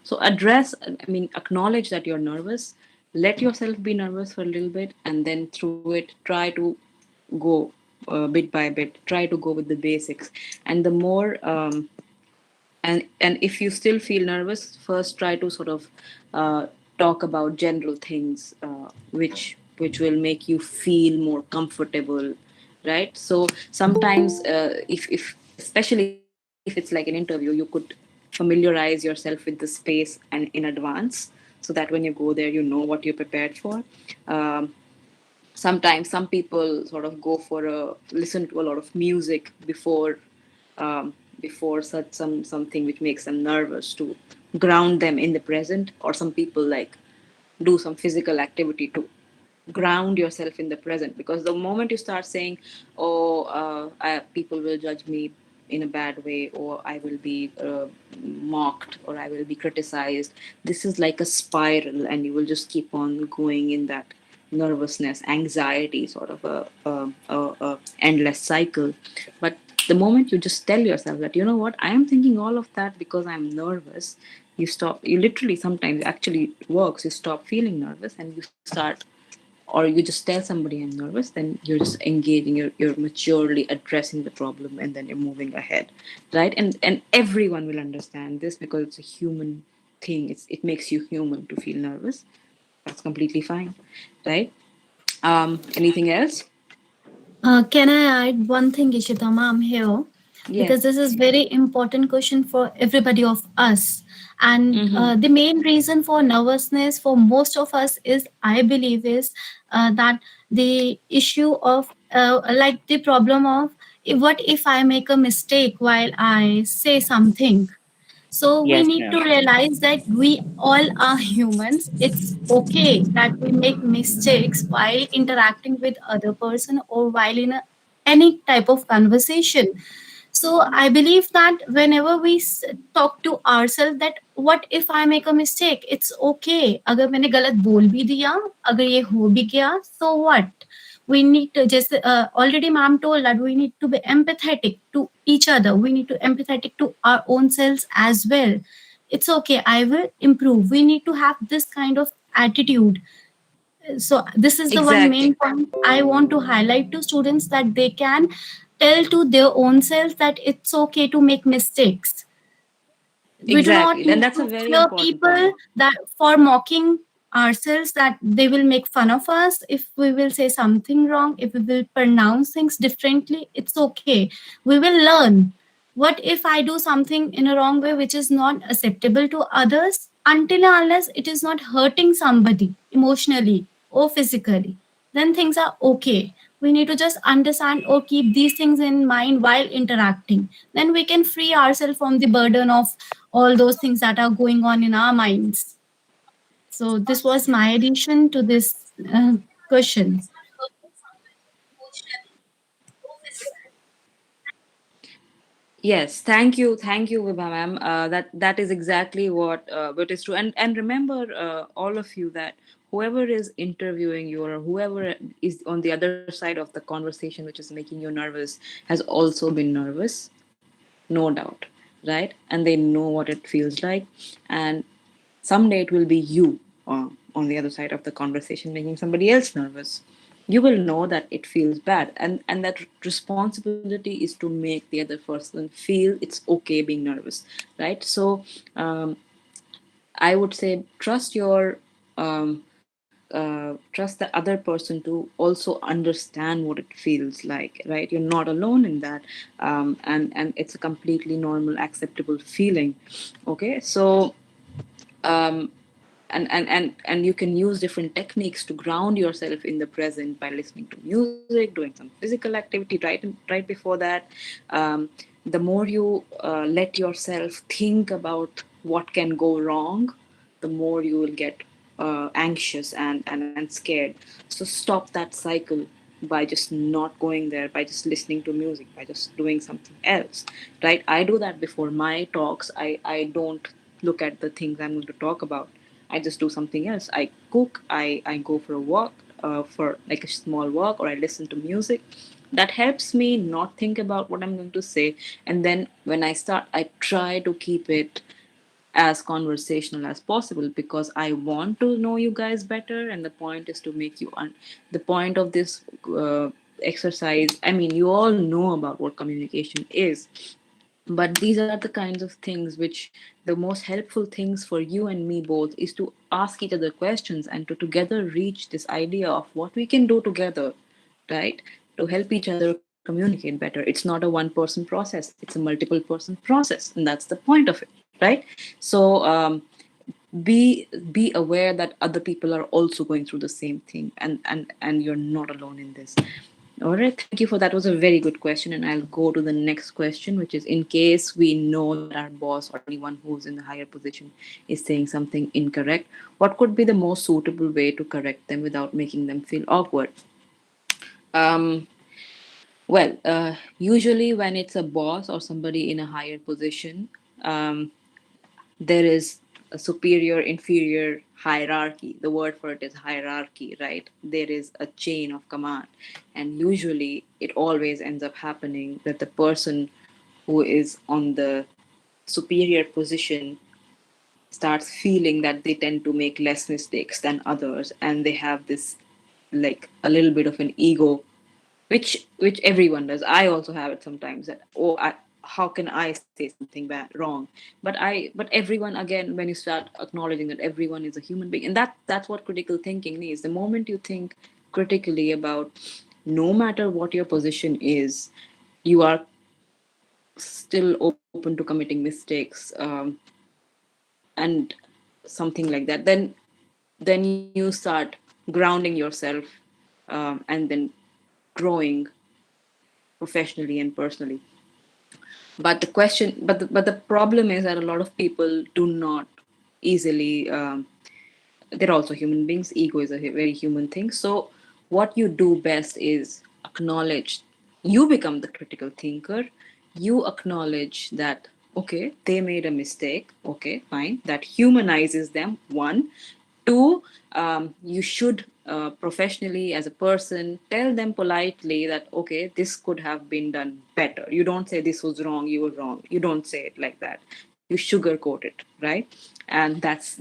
So address, I mean, acknowledge that you're nervous, let yourself be nervous for a little bit, and then through it try to go bit by bit, try to go with the basics. And the more and if you still feel nervous, first try to sort of talk about general things which will make you feel more comfortable, right? So sometimes if especially if it's like an interview, you could familiarize yourself with the space and in advance, so that when you go there you know what you're prepared for. um, Sometimes some people sort of go for a listen to a lot of music before such something which makes them nervous, to ground them in the present. Or some people like do some physical activity to ground yourself in the present, because the moment you start saying, oh, people will judge me in a bad way, or I will be mocked, or I will be criticized, this is like a spiral, and you will just keep on going in that nervousness, anxiety, sort of a endless cycle. But the moment you just tell yourself that, you know what, I am thinking all of that because I'm nervous, you stop. You literally, sometimes actually it works, you stop feeling nervous and you start, or you just tell somebody I'm nervous, then you're just engaging, you're maturely addressing the problem, and then you're moving ahead, right? And everyone will understand this, because it's a human thing. It makes you human to feel nervous. That's completely fine, right? Anything else? Can I add one thing, Ishitama? I'm here because Yes. this is very important question for everybody of us. And Mm-hmm. the main reason for nervousness for most of us is, I believe, is that the issue of like the problem of what if I make a mistake while I say something. So we Yes, need ma'am. to realize that we all are humans. It's okay that we make mistakes while interacting with other person or while in any type of conversation. So I believe that whenever we talk to ourselves that what if I make a mistake, it's okay. अगर मैंने गलत बोल भी दिया, अगर ये हो भी गया, so what? We need to just already ma'am told that we need to be empathetic to each other. We need to empathetic to our own selves as well. It's okay. I will improve. We need to have this kind of attitude. So this is the one Exactly. main point I want to highlight to students, that they can tell to their own self that it's okay to make mistakes. We do not Exactly. Then need that's a to very fear important people point. that for mocking ourselves, that they will make fun of us if we will say something wrong, if we will pronounce things differently. It's okay, we will learn. What if I do something in a wrong way which is not acceptable to others, until and unless it is not hurting somebody emotionally or physically, then things are okay. We need to just understand or keep these things in mind while interacting. Then we can free ourselves from the burden of all those things that are going on in our minds. So this was my addition to this question. Yes, thank you, Vibha ma'am. That is exactly what is true. And remember, all of you, that whoever is interviewing you, or whoever is on the other side of the conversation, which is making you nervous, has also been nervous, no doubt, right? And they know what it feels like, and someday it will be you on the other side of the conversation making somebody else nervous. You will know that it feels bad, and that responsibility is to make the other person feel it's okay being nervous, right? So I would say trust your trust the other person to also understand what it feels like, right? You're not alone in that. And it's a completely normal, acceptable feeling. Okay, so and you can use different techniques to ground yourself in the present by listening to music, doing some physical activity right before that. um, the more you let yourself think about what can go wrong, the more you will get anxious and scared. So stop that cycle by just not going there, by just listening to music, by just doing something else, right? I do that before my talks. I don't look at the things I'm going to talk about. I just do something else. I cook, I go for a walk, for like a small walk, or I listen to music. That helps me not think about what I'm going to say. And then when I start, I try to keep it as conversational as possible, because I want to know you guys better. And the point is to make you the point of this exercise. I mean, you all know about what communication is, but these are the kinds of things which the most helpful things for you and me both is to ask each other questions and to together reach this idea of what we can do together, right? To help each other communicate better. It's not a one person process, it's a multiple person process, and that's the point of it, right? So be aware that other people are also going through the same thing, and you're not alone in this. All right, thank you for that. Was a very good question, and I'll go to the next question, which is, in case we know that our boss or anyone who's in the higher position is saying something incorrect, what could be the most suitable way to correct them without making them feel awkward? um well, usually when it's a boss or somebody in a higher position, um, there is a superior inferior hierarchy. The word for it is hierarchy, right? There is a chain of command, and usually it always ends up happening that the person who is on the superior position starts feeling that they tend to make less mistakes than others, and they have this, like, a little bit of an ego, which everyone does. I also have it sometimes, that, oh, how can I say something bad wrong? But everyone, again, when you start acknowledging that everyone is a human being, and that's what critical thinking needs. The moment you think critically about, no matter what your position is, you are still open to committing mistakes, and something like that, then you start grounding yourself, and then growing professionally and personally. But the question, but the problem is that a lot of people do not easily. They're also human beings. Ego is a very human thing. So what you do best is acknowledge. You become the critical thinker. You acknowledge that, okay, they made a mistake. Okay, fine. That humanizes them. One. Two, you should professionally, as a person, tell them politely that, okay, this could have been done better. You don't say this was wrong, you were wrong. You don't say it like that. You sugarcoat it, right? And that's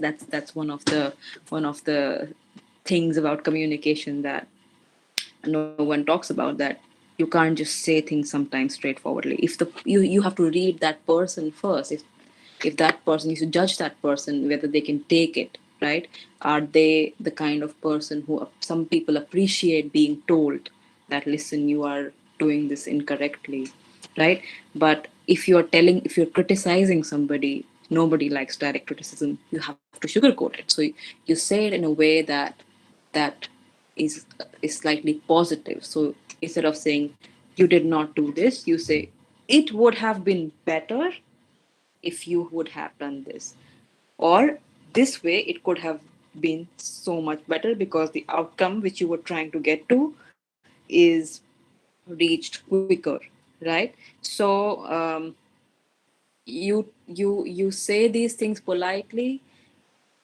one of the things about communication that no one talks about, that you can't just say things sometimes straightforwardly. If the you have to read that person first. If that person, you should judge that person whether they can take it, right? Are they the kind of person who, some people appreciate being told that, listen, you are doing this incorrectly, right? But if you're criticizing somebody, nobody likes direct criticism. You have to sugarcoat it. So you say it in a way that is is slightly positive. So instead of saying, you did not do this, you say, it would have been better if you would have done this, or this way it could have been so much better, because the outcome which you were trying to get to is reached quicker, right? So you say these things politely,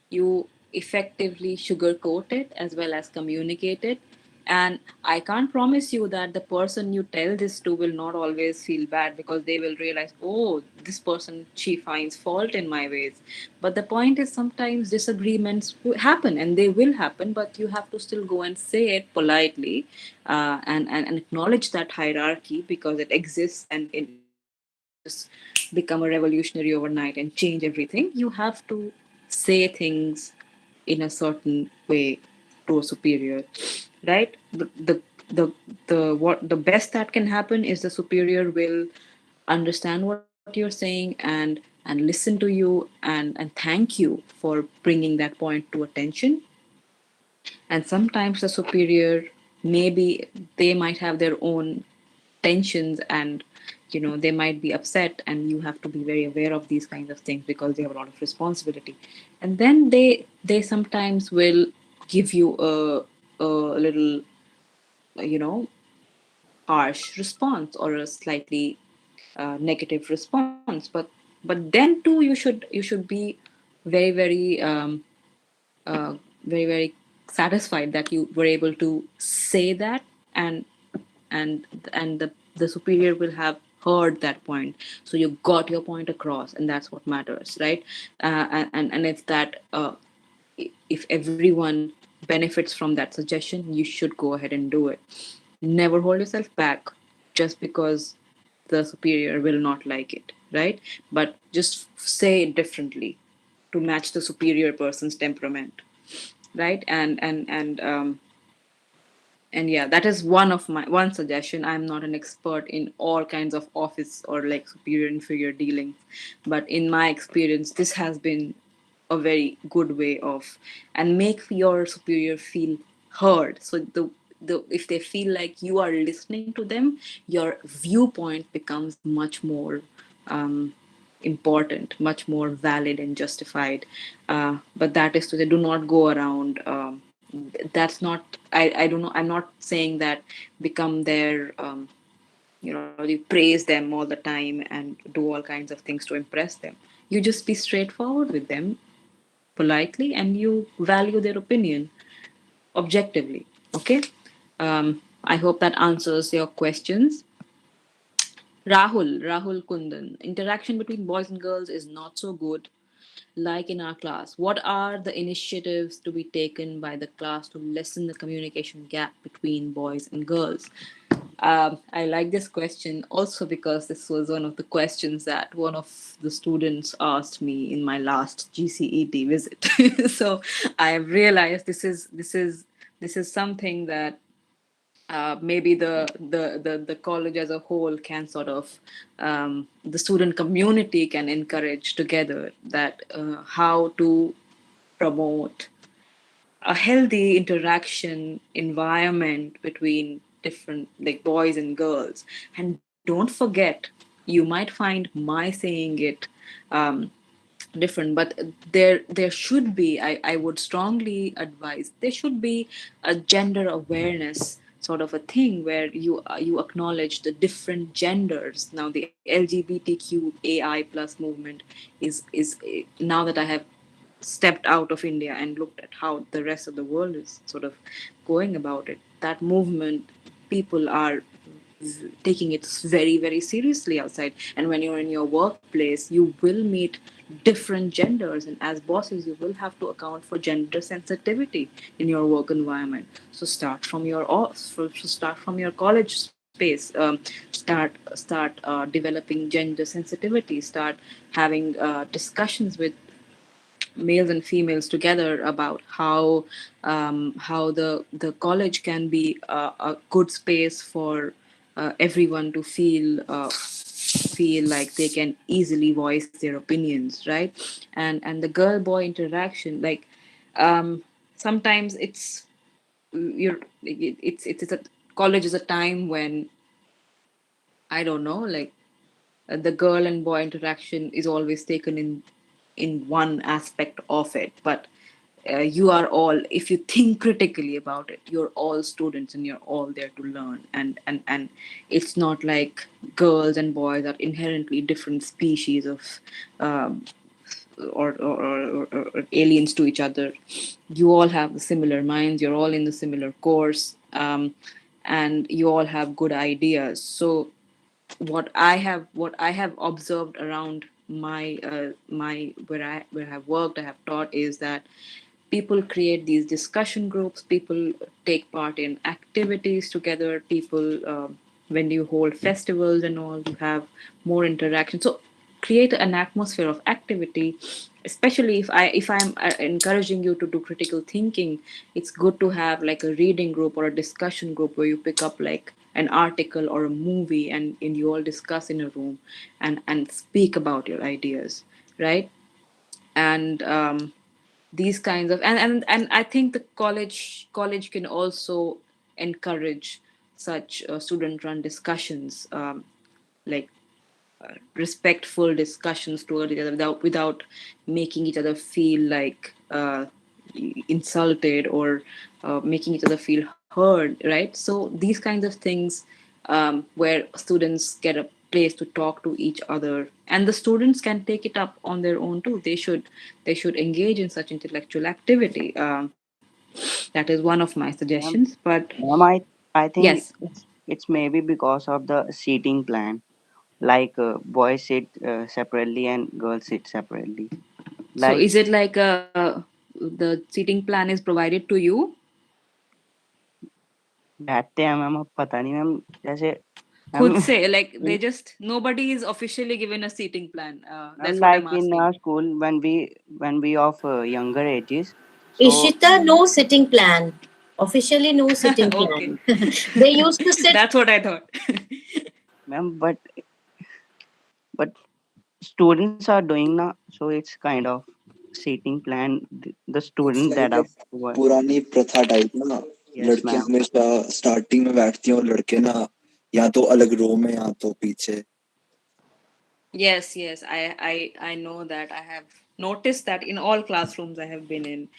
you effectively sugarcoat it as well as communicate it. And I can't promise you that the person you tell this to will not always feel bad, because they will realize, oh, this person, she finds fault in my ways. But the point is, sometimes disagreements happen, and they will happen, but you have to still go and say it politely, and acknowledge that hierarchy, because it exists, and you cannot just become a revolutionary overnight and change everything. You have to say things in a certain way to a superior, right? The best that can happen is the superior will understand what you're saying and and listen to you and thank you for bringing that point to attention. And sometimes the superior, maybe they might have their own tensions, and they might be upset, and you have to be very aware of these kinds of things because they have a lot of responsibility. And then they sometimes will give you a little, you know harsh response, or a slightly negative response. But then too, you should be very very uh, very very satisfied that you were able to say that, and and the superior will have heard that point, so you got your point across, and that's what matters, right? And if that if everyone benefits from that suggestion, you should go ahead and do it. Never hold yourself back just because the superior will not like it, right? But just say it differently to match the superior person's temperament, right? And yeah, that is one suggestion. I'm not an expert in all kinds of office or like superior inferior dealings, but in my experience this has been a very good way of, and make your superior feel heard. So the if they feel like you are listening to them, your viewpoint becomes much more um, important, much more valid and justified. But that is to say, do not go around. That's not. I don't know. I'm not saying that become their. You praise them all the time and do all kinds of things to impress them. You just be straightforward with them, politely, and you value their opinion objectively. Okay. I hope that answers your questions. Rahul Kundan. Interaction between boys and girls is not so good like in our class. What are the initiatives to be taken by the class to lessen the communication gap between boys and girls? I like this question also because this was one of the questions that one of the students asked me in my last GCET visit. So I have realized this is something that maybe the college as a whole can sort of, the student community can encourage together, that how to promote a healthy interaction environment between different, like, boys and girls. And don't forget, you might find my saying it um, different, but there should be, I would strongly advise, there should be a gender awareness sort of a thing where you acknowledge the different genders. Now the LGBTQAI plus movement is now that I have stepped out of India and looked at how the rest of the world is sort of going about it, that movement, people are taking it very very seriously outside. And when you're in your workplace, you will meet different genders, and as bosses you will have to account for gender sensitivity in your work environment. So start from your college space. Start developing gender sensitivity. Start having discussions with males and females together about how the college can be a good space for everyone to feel like they can easily voice their opinions, right? And the girl boy interaction, like, sometimes it's a college is a time when, I don't know, like, the girl and boy interaction is always taken in one aspect of it. But you are all, if you think critically about it, you're all students and you're all there to learn. And it's not like girls and boys are inherently different species of um, or aliens to each other. You all have similar minds, you're all in the similar course, and you all have good ideas. So what I have observed around my where I've worked, I have taught, is that people create these discussion groups, people take part in activities together, people, when you hold festivals and all, you have more interaction. So create an atmosphere of activity. Especially if I'm encouraging you to do critical thinking, it's good to have like a reading group or a discussion group where you pick up like an article or a movie, and you all discuss in a room and speak about your ideas. right? And these kinds of, and I think the college can also encourage such student run discussions, like respectful discussions toward each other, without making each other feel like insulted, or making each other feel heard, right? So these kinds of things, where students get a place to talk to each other, and the students can take it up on their own too. They should engage in such intellectual activity. That is one of my suggestions. Ma'am, But ma'am, I yes. think it's maybe because of the seating plan. Like boys sit separately and girls sit separately. So Like is it like the seating plan is provided to you? बैठते हैं ma'am अब पता नहीं ma'am जैसे Khud ma'am say, like, they in just, nobody is officially given a seating plan. Ma'am That's what I'm like in asking. our school when we of younger ages. So Ishita, no sitting plan. Officially, no sitting Okay. plan. They used to sit. That's what I thought. ma'am, but students are doing now, so it's kind of seating plan. The it's student that like are अ पुरानी प्रथा type ना, yes लड़कियां ma'am. हमेशा starting में बैठती हैं और लड़के ना या तो अलग रो में या तो पीछे. Yes, I know that. I have noticed that in all classrooms I have been in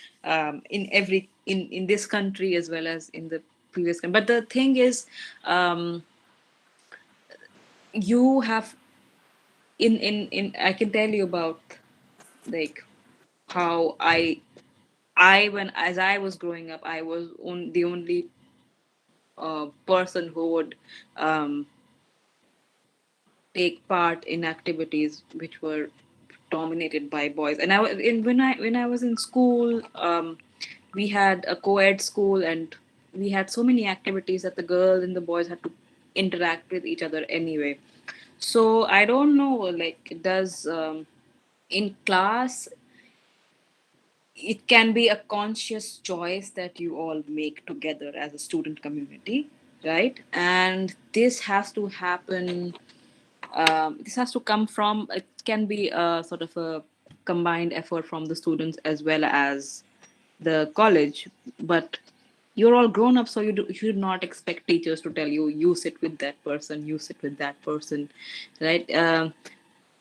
every, in this country as well as in the previous country. But the thing is, um, you have, in I can tell you about, like, how I when as I was growing up, I was the only person who would um, take part in activities which were dominated by boys. And I was in when I was in school, we had a co-ed school, and we had so many activities that the girls and the boys had to interact with each other anyway. So I don't know, like, does in class, it can be a conscious choice that you all make together as a student community, right? And this has to happen, this has to come from, it can be a sort of a combined effort from the students as well as the college. But you're all grown up, so you should not expect teachers to tell you, you sit with that person, you sit with that person, right?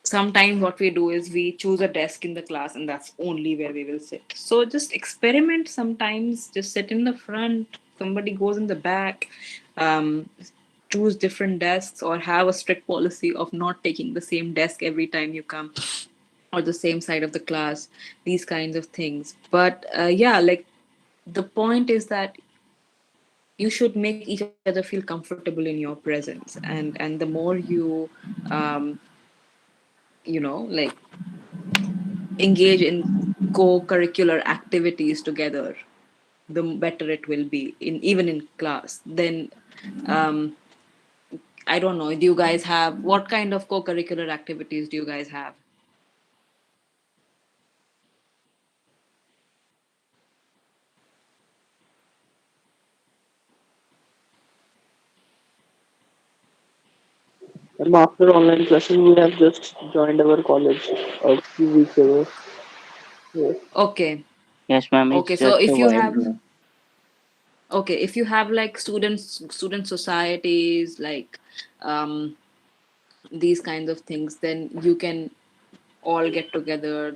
Sometimes what we do is we choose a desk in the class, and that's only where we will sit. So just experiment sometimes, just sit in the front, somebody goes in the back. Choose different desks, or have a strict policy of not taking the same desk every time you come, or the same side of the class, these kinds of things. But yeah, like, the point is that you should make each other feel comfortable in your presence, and the more you um, like, engage in co-curricular activities together, the better it will be, in even in class. Then um, I don't know, do you guys have, what kind of co-curricular activities do you guys have? And after online classes, we have just joined our college a few weeks ago. Yes. Okay. Yes ma'am, Okay, it's so just a if you vibe have, here. okay, if you have like student societies, like, um, these kinds of things, then you can all get together.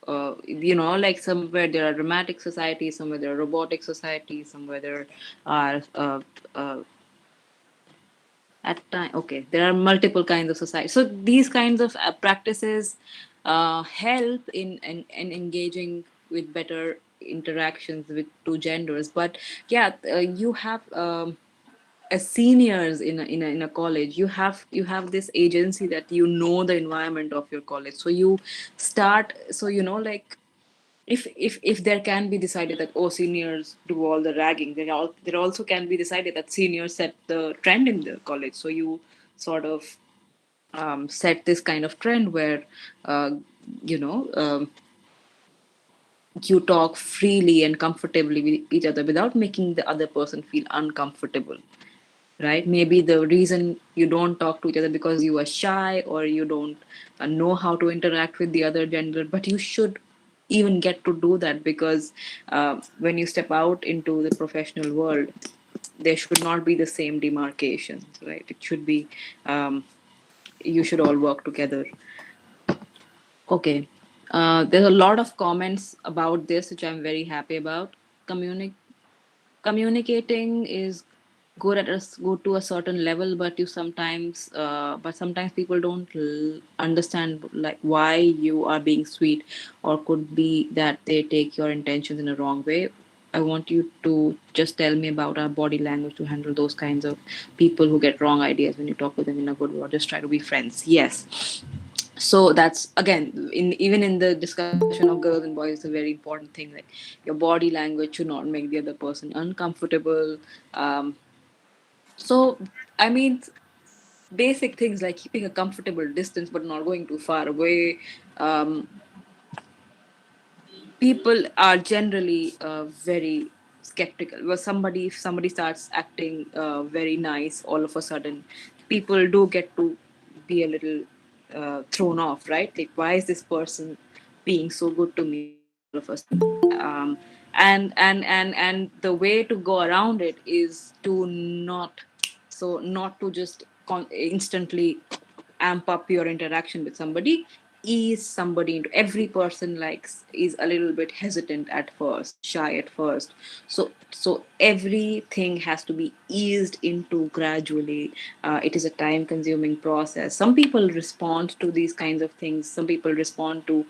Like, somewhere there are dramatic societies, somewhere there are robotic societies, somewhere there are uh, at time, okay, there are multiple kinds of society. So these kinds of practices help in engaging with better interactions with two genders. But yeah, you have, as seniors in a college, you have this agency, that the environment of your college. So you start, so like, if there can be decided that, oh, seniors do all the ragging, there also can be decided that seniors set the trend in the college. So you sort of set this kind of trend where uh, you know um, you talk freely and comfortably with each other without making the other person feel uncomfortable. right? Maybe the reason you don't talk to each other because you are shy or you don't know how to interact with the other gender, but you should even get to do that because when you step out into the professional world, there should not be the same demarcations, right? It should be you should all work together. Okay. There's a lot of comments about this, which I'm very happy about. Communicating is good at go to a certain level, but sometimes people don't understand like why you are being sweet, or could be that they take your intentions in a wrong way. I want you to just tell me about our body language to handle those kinds of people who get wrong ideas when you talk with them in a good way, or just try to be friends. Yes, so that's again in even in the discussion of girls and boys, it's a very important thing. Like your body language should not make the other person uncomfortable. So I mean, basic things like keeping a comfortable distance but not going too far away. um, People are generally very skeptical. Well, somebody if somebody starts acting very nice all of a sudden, people do get to be a little thrown off, right? Like, why is this person being so good to me all of a sudden? And the way to go around it is to not to just instantly amp up your interaction with somebody. Ease somebody into every person likes is a little bit hesitant at first, shy at first. So everything has to be eased into gradually. It is a time consuming process. Some people respond to these kinds of things. Some people respond to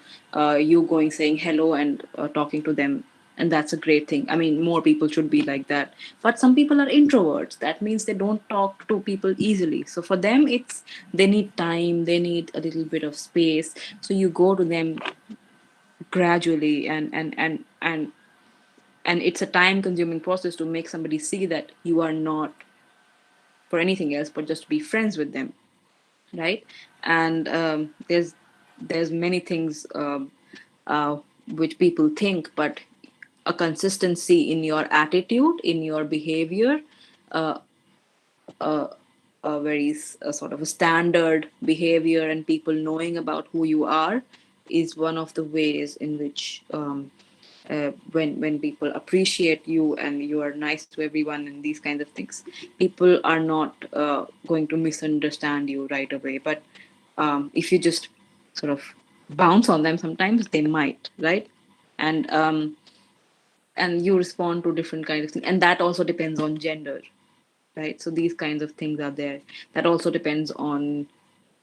you going saying hello and talking to them, and that's a great thing. I mean, more people should be like that. But some people are introverts. That means they don't talk to people easily. So for them, it's they need time, they need a little bit of space. So you go to them gradually, and it's a time consuming process to make somebody see that you are not for anything else but just to be friends with them, right? And there's many things uh, which people think, but a consistency in your attitude, in your behavior, uh, a, a very sort of a standard behavior, and people knowing about who you are is one of the ways in which when people appreciate you and you are nice to everyone and these kinds of things, people are not going to misunderstand you right away. But if you just sort of bounce on them, sometimes they might, right? And and you respond to different kinds of things, and that also depends on gender, right? So these kinds of things are there. That also depends on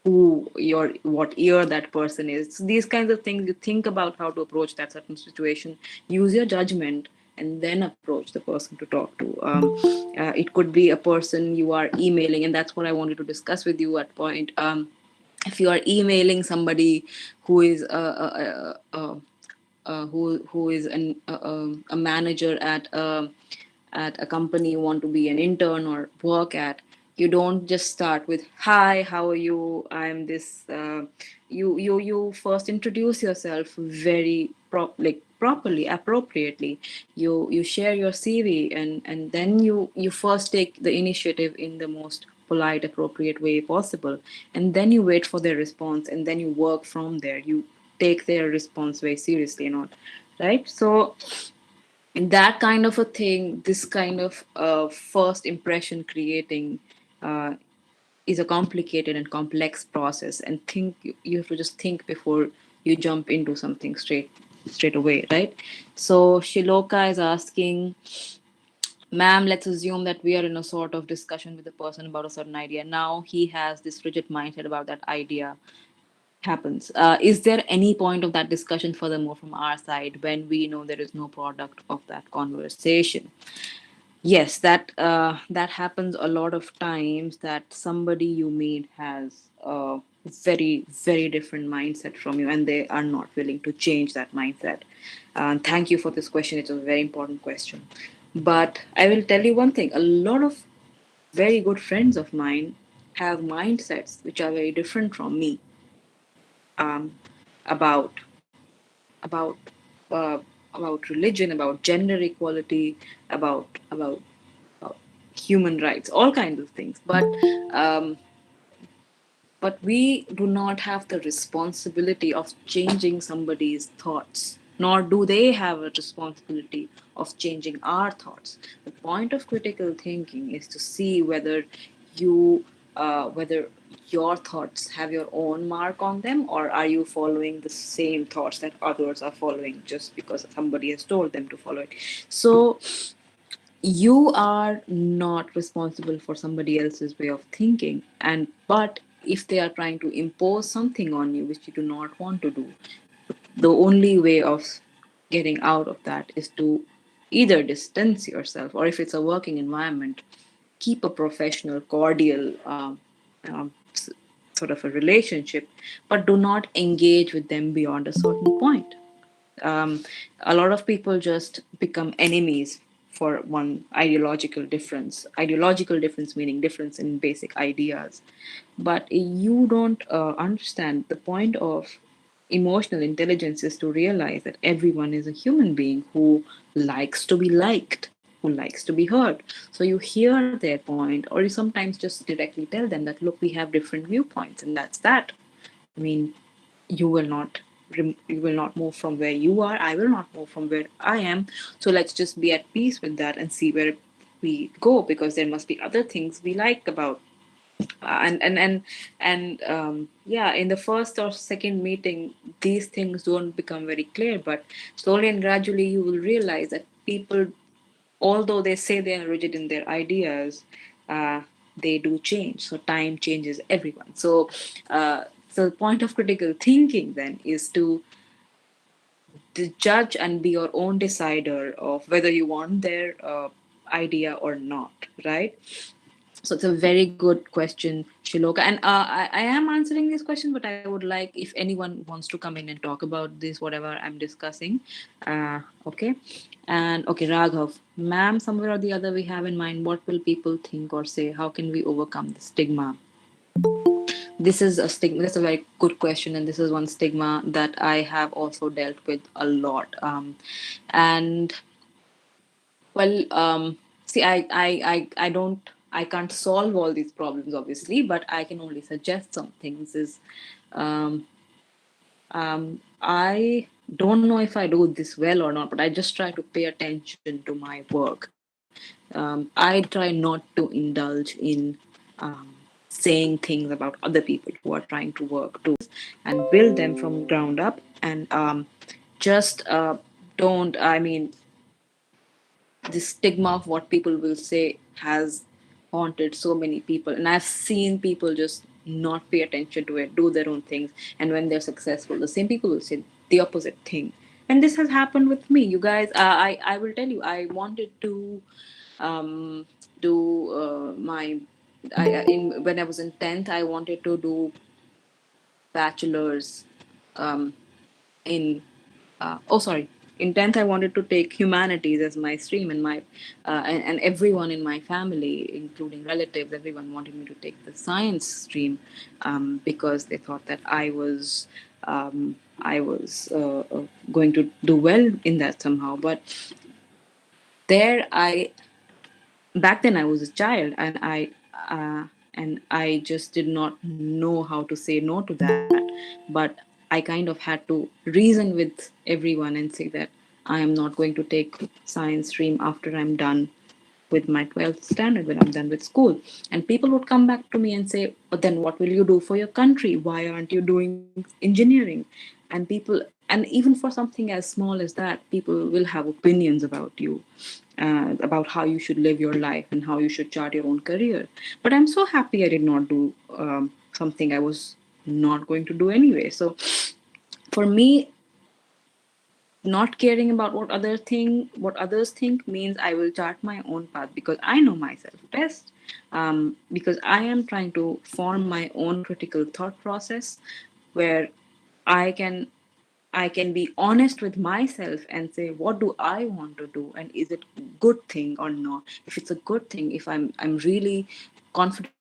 what year that person is. So these kinds of things, you think about how to approach that certain situation, use your judgment, and then approach the person to talk to. It could be a person you are emailing, and that's what I wanted to discuss with you at point. If you are emailing somebody who is who is a manager at a company you want to be an intern or work at, you don't just start with hi, how are you, I'm this. You first introduce yourself very properly, appropriately. You share your CV, and then you first take the initiative in the most polite, appropriate way possible, and then you wait for their response, and then you work from there. You take their response very seriously and all, right? So that kind of a thing, this kind of first impression creating uh, is a complicated and complex process, and think you have to just think before you jump into something straight away, right? So Shiloka is asking, ma'am, let's assume that we are in a sort of discussion with a person about a certain idea. Now he has this rigid mindset about that idea happens. Is there any point of that discussion furthermore from our side when we know there is no product of that conversation? Yes, that happens a lot of times, that somebody you meet has a very different mindset from you, and they are not willing to change that mindset. Thank you for this question. It's a very important question. But I will tell you one thing: a lot of very good friends of mine have mindsets which are very different from me, um, about about uh, about religion, about gender equality, about human rights, all kinds of things. Um, but we do not have the responsibility of changing somebody's thoughts, nor do they have a responsibility of changing our thoughts. The point of critical thinking is to see whether you whether your thoughts have your own mark on them, or are you following the same thoughts that others are following just because somebody has told them to follow it. So you are not responsible for somebody else's way of thinking, and but if they are trying to impose something on you which you do not want to do, the only way of getting out of that is to either distance yourself, or if it's a working environment, keep a professional cordial sort of a relationship, but do not engage with them beyond a certain point. um, a lot of people just become enemies for one ideological difference meaning difference in basic ideas. But you don't understand the point of emotional intelligence is to realize that everyone is a human being who likes to be liked, who likes to be heard. So you hear their point, or you sometimes just directly tell them that, look, we have different viewpoints, and that's that. I mean, you will not you will not move from where you are, I will not move from where I am. So let's just be at peace with that and see where we go, because there must be other things we like about. And yeah, in the first or second meeting these things don't become very clear, but slowly and gradually you will realize that people, although they say they are rigid in their ideas, they do change. So time changes everyone. So the point of critical thinking then is to judge and be your own decider of whether you want their idea or not, right? So it's a very good question, Shiloka. And I am answering this question, but I would like if anyone wants to come in and talk about this, whatever I'm discussing. Okay. And okay, Raghav, ma'am, somewhere or the other we have in mind, what will people think or say? How can we overcome the stigma? This is a stigma. That's a very good question, and this is one stigma that I have also dealt with a lot. And well, see, I don't, I can't solve all these problems, obviously, but I can only suggest some things. Um, I don't know if I do this well or not, but I just try to pay attention to my work. I try not to indulge in saying things about other people who are trying to work towards and build them from ground up, and just don't. I mean, the stigma of what people will say has haunted so many people, and I've seen people just not pay attention to it, do their own things, and when they're successful the same people will say the opposite thing. And this has happened with me, you guys. I will tell you, I wanted to do my in when I was in 10th, I wanted to do bachelor's um, in oh sorry, in 10th I wanted to take humanities as my stream, and my and everyone in my family, including relatives, everyone wanted me to take the science stream, because they thought that I was going to do well in that somehow. But there I back then I was a child, and I just did not know how to say no to that. But I kind of had to reason with everyone and say that I am not going to take science stream after I'm done with my 12th standard, when I'm done with school. And people would come back to me and say, but then what will you do for your country? Why aren't you doing engineering? And people, and even for something as small as that, people will have opinions about you, about how you should live your life and how you should chart your own career. But I'm so happy I did not do something I was not going to do anyway. So for me, not caring about what others think means I will chart my own path, because I know myself best. Because I am trying to form my own critical thought process, where I can I can be honest with myself and say, what do I want to do, and is it a good thing or not? If it's a good thing, if I'm really confident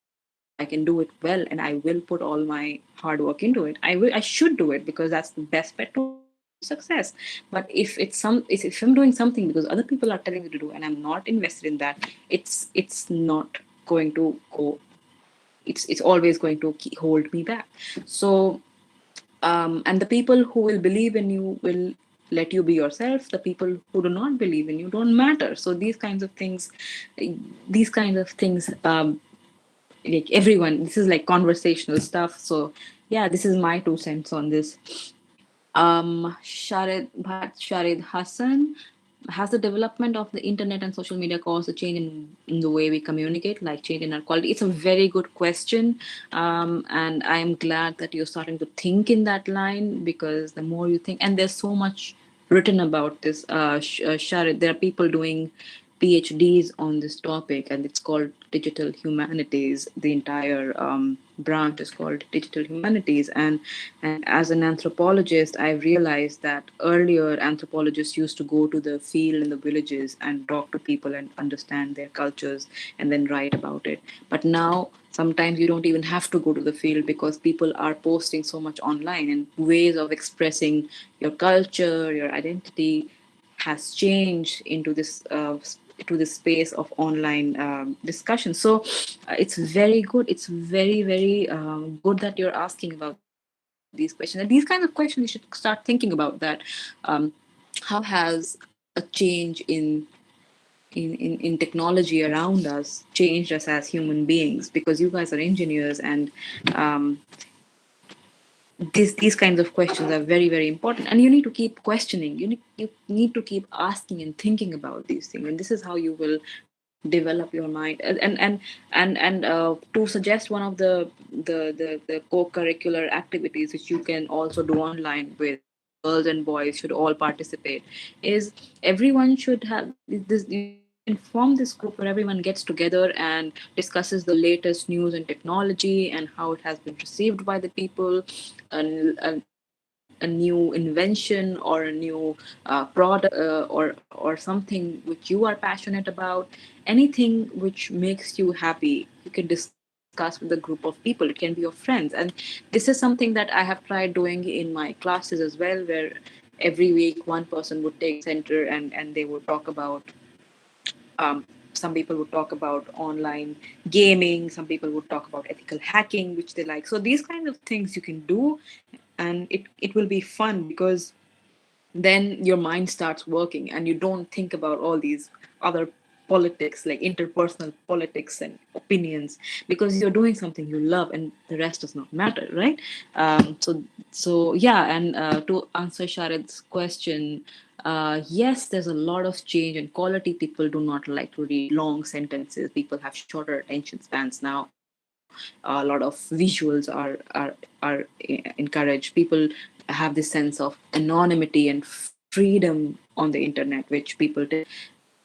that I can do it well and I will put all my hard work into it, I should do it, because that's the best bet to have. success. But if I'm doing something because other people are telling me to do and I'm not invested in that, it's not going to go. It's always going to hold me back. So and the people who will believe in you will let you be yourself. The people who do not believe in you don't matter. So these kinds of things like everyone, this is like conversational stuff. So yeah, this is my 2 cents on this. Sharid Hassan, has the development of the internet and social media caused a change in the way we communicate, like change in our quality? It's a very good question. And I'm glad that you're starting to think in that line, because the more you think, and there's so much written about this, Sharid, there are people doing PhDs on this topic, and it's called digital humanities. The entire branch is called digital humanities, and as an anthropologist, I realized that earlier anthropologists used to go to the field in the villages and talk to people and understand their cultures and then write about it. But now sometimes you don't even have to go to the field, because people are posting so much online, and ways of expressing your culture, your identity has changed into this to the space of online discussion. So it's very good. It's very, very good that you're asking about these questions. And these kind of questions, you should start thinking about that. How has a change in technology around us changed us as human beings? Because you guys are engineers, and um, these kinds of questions are very, very important, and you need to keep questioning. You need to keep asking and thinking about these things, and this is how you will develop your mind. And to suggest one of the co-curricular activities which you can also do online, with girls and boys should all participate, is everyone should have this. You can form this group where everyone gets together and discusses the latest news and technology and how it has been received by the people, a new invention or a new product, or something which you are passionate about. Anything which makes you happy, you can discuss with a group of people. It can be your friends. And this is something that I have tried doing in my classes as well, where every week one person would take center, and they would talk about some people would talk about online gaming, some people would talk about ethical hacking, which they like. So these kinds of things you can do, and it will be fun, because then your mind starts working and you don't think about all these other politics, like interpersonal politics and opinions, because you're doing something you love and the rest does not matter, right? So yeah. And to answer Sharad's question, yes, there's a lot of change in quality. People do not like to read long sentences. People have shorter attention spans now. A lot of visuals are encouraged. People have this sense of anonymity and freedom on the internet, which people take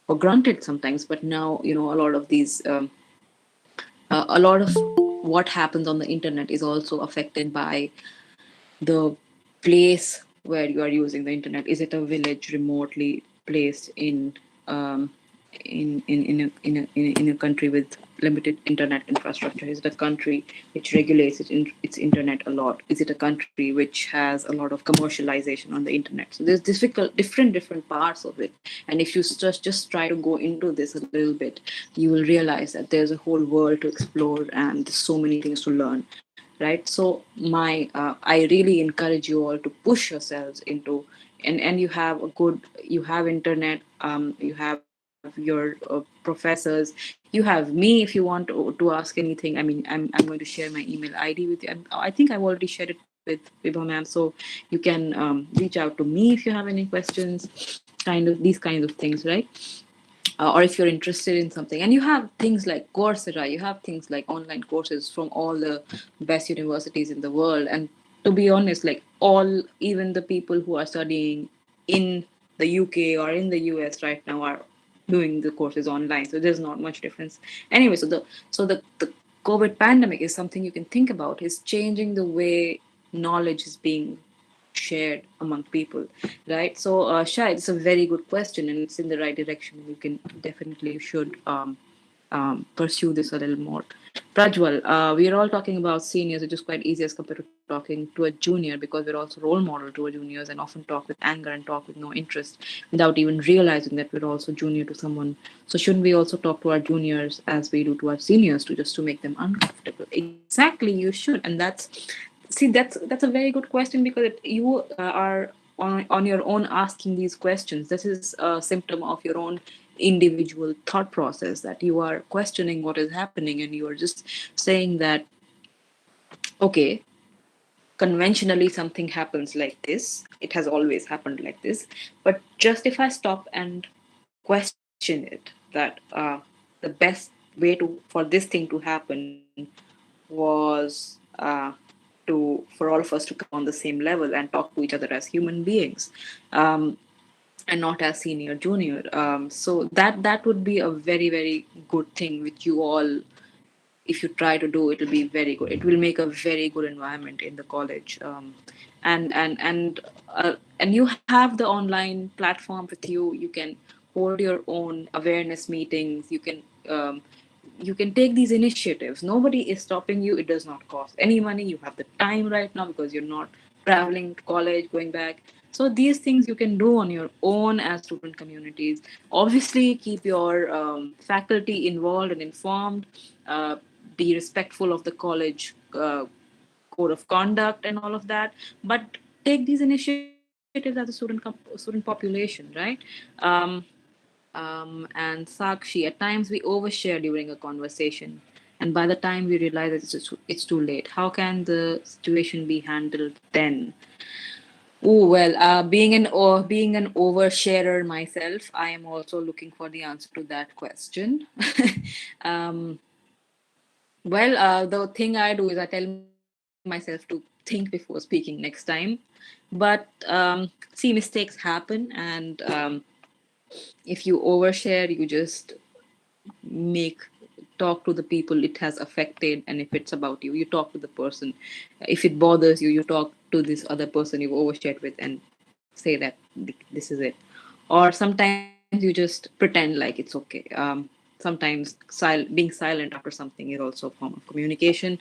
for granted sometimes. But now, a lot of these a lot of what happens on the internet is also affected by the place where you are using the internet. Is it a village remotely placed um, in a country with limited internet infrastructure? Is it a country which regulates its internet a lot? Is it a country which has a lot of commercialization on the internet? So there's different parts of it. And if you just try to go into this a little bit, you will realize that there's a whole world to explore, and there's so many things to learn, right? So I really encourage you all to push yourselves into, and you have internet, you have your professors, you have me. If you want to ask anything, I mean, I'm going to share my email ID with you. I think I've already shared it with Vibha ma'am, so you can reach out to me if you have any questions, kind of these kinds of things, right? Or if you're interested in something, and you have things like Coursera, you have things like online courses from all the best universities in the world. And to be honest, like even the people who are studying in the UK or in the US right now are doing the courses online, so there's not much difference anyway. So the COVID pandemic is something you can think about, is changing the way knowledge is being shared among people, right? So Shai, it's a very good question, and it's in the right direction. You can definitely should pursue this a little more. Prajwal, we are all talking about seniors, which is quite easy as compared to talking to a junior, because we're also role model to our juniors and often talk with anger and talk with no interest without even realizing that we're also junior to someone. So shouldn't we also talk to our juniors as we do to our seniors, to just to make them uncomfortable? Exactly, you should, and that's a very good question, because you are on your own asking these questions. This is a symptom of your own individual thought process, that you are questioning what is happening, and you are just saying that, okay, conventionally something happens like this, it has always happened like this, but just if I stop and question it, that the best way to for this thing to happen was to for all of us to come on the same level and talk to each other as human beings, um, and not as senior junior. So that would be a very, very good thing which you all, if you try to do, it'll be very good. It will make a very good environment in the college. And you have the online platform with you. You can hold your own awareness meetings. You can take these initiatives. Nobody is stopping you. It does not cost any money. You have the time right now because you're not traveling to college, going back. So these things you can do on your own as student communities. Obviously, keep your faculty involved and informed. Be respectful of the college code of conduct and all of that. But take these initiatives as a student population, right? Um, and Sakshi, at times we overshare during a conversation, and by the time we realize it's too late. How can the situation be handled then? Oh well, being an oversharer myself, I am also looking for the answer to that question. um, well, the thing I do is I tell myself to think before speaking next time. But see, mistakes happen, and if you overshare, you just make talk to the people it has affected, and if it's about you, you talk to the person. If it bothers you, you talk to this other person you've overshared with and say that this is it. Or sometimes you just pretend like it's okay. Sometimes being silent after something is also a form of communication.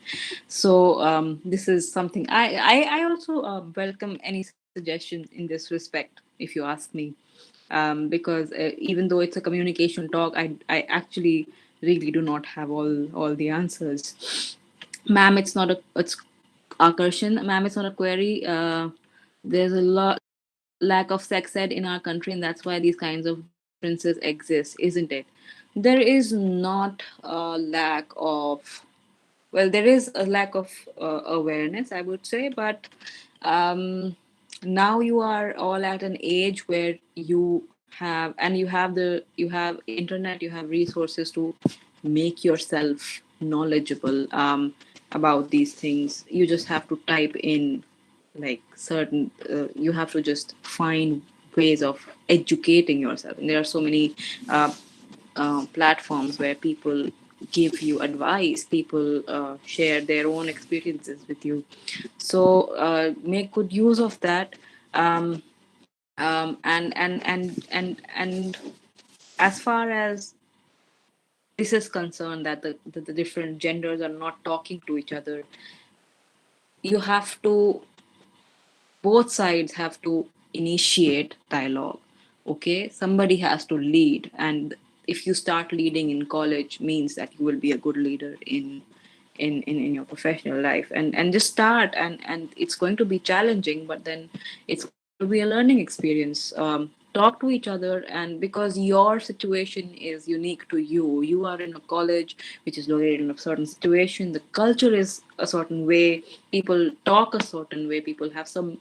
So this is something I also welcome any suggestions in this respect, if you ask me. Because even though it's a communication talk, I actually really do not have all the answers. Ma'am, it's Akarshan. Ma'am, it's not a query. There's a lot lack of sex ed in our country, and that's why these kinds of differences exist, isn't it? There is not a lack of, well, there is a lack of awareness, I would say, but um, now you are all at an age where you have internet, you have resources to make yourself knowledgeable about these things. You just have to type in like certain you have to just find ways of educating yourself, and there are so many uh, platforms where people give you advice, people share their own experiences with you. So make good use of that. um, and as far as this is concerned, that the different genders are not talking to each other, you have to both sides have to initiate dialogue. Okay, somebody has to lead, and if you start leading in college, means that you will be a good leader in your professional life. And just start, and it's going to be challenging, but then it's going to be a learning experience. Talk to each other, and because your situation is unique to you, you are in a college which is located in a certain situation, the culture is a certain way, people talk a certain way, people have some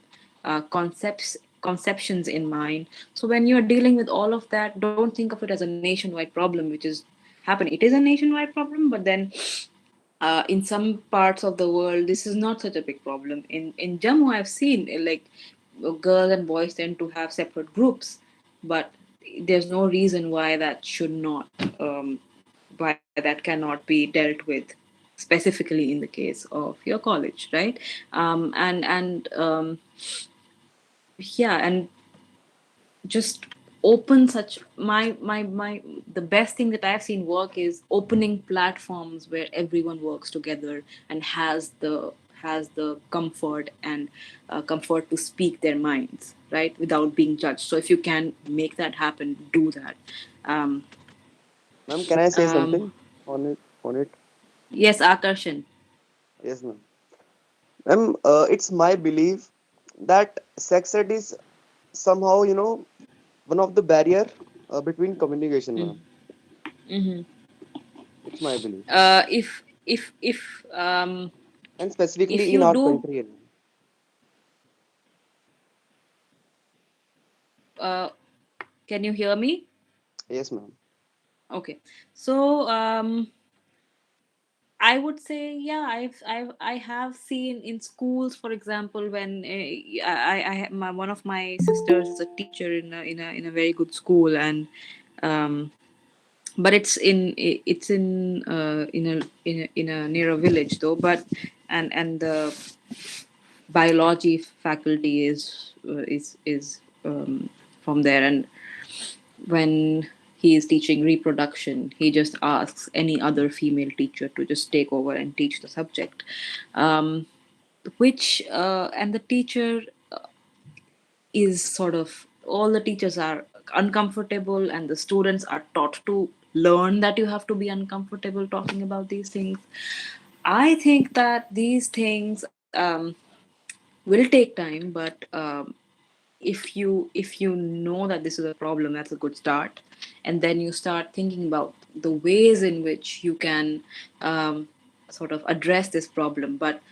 conceptions in mind. So when you're dealing with all of that, don't think of it as a nationwide problem, which is happening. It is a nationwide problem, but then in some parts of the world, this is not such a big problem. In Jammu, I've seen like girls and boys tend to have separate groups, but there's no reason why that should not, why that cannot be dealt with specifically in the case of your college, right? And yeah, and just open such my the best thing that I've seen work is opening platforms where everyone works together and has the comfort and comfort to speak their minds, right, without being judged. So if you can make that happen, do that. um, Ma'am, can I say um, something on it? On it? yes, Akarshan. Yes, ma'am. Ma'am, it's my belief that sex ed is somehow, one of the barrier between communication, ma'am. Mm-hmm. It's my belief, If and if specifically in you our do country. can you hear me? Yes, ma'am. Okay. So I would say, yeah, I have seen in schools, for example, when one of my sisters is a teacher in a very good school, and um, but it's in a near a village though, but and the biology faculty is from there, and when he is teaching reproduction, he just asks any other female teacher to just take over and teach the subject, um, which and the teacher is sort of, all the teachers are uncomfortable and the students are taught to learn that you have to be uncomfortable talking about these things. I think that these things will take time, but if you know that this is a problem, that's a good start. And then you start thinking about the ways in which you can sort of address this problem. But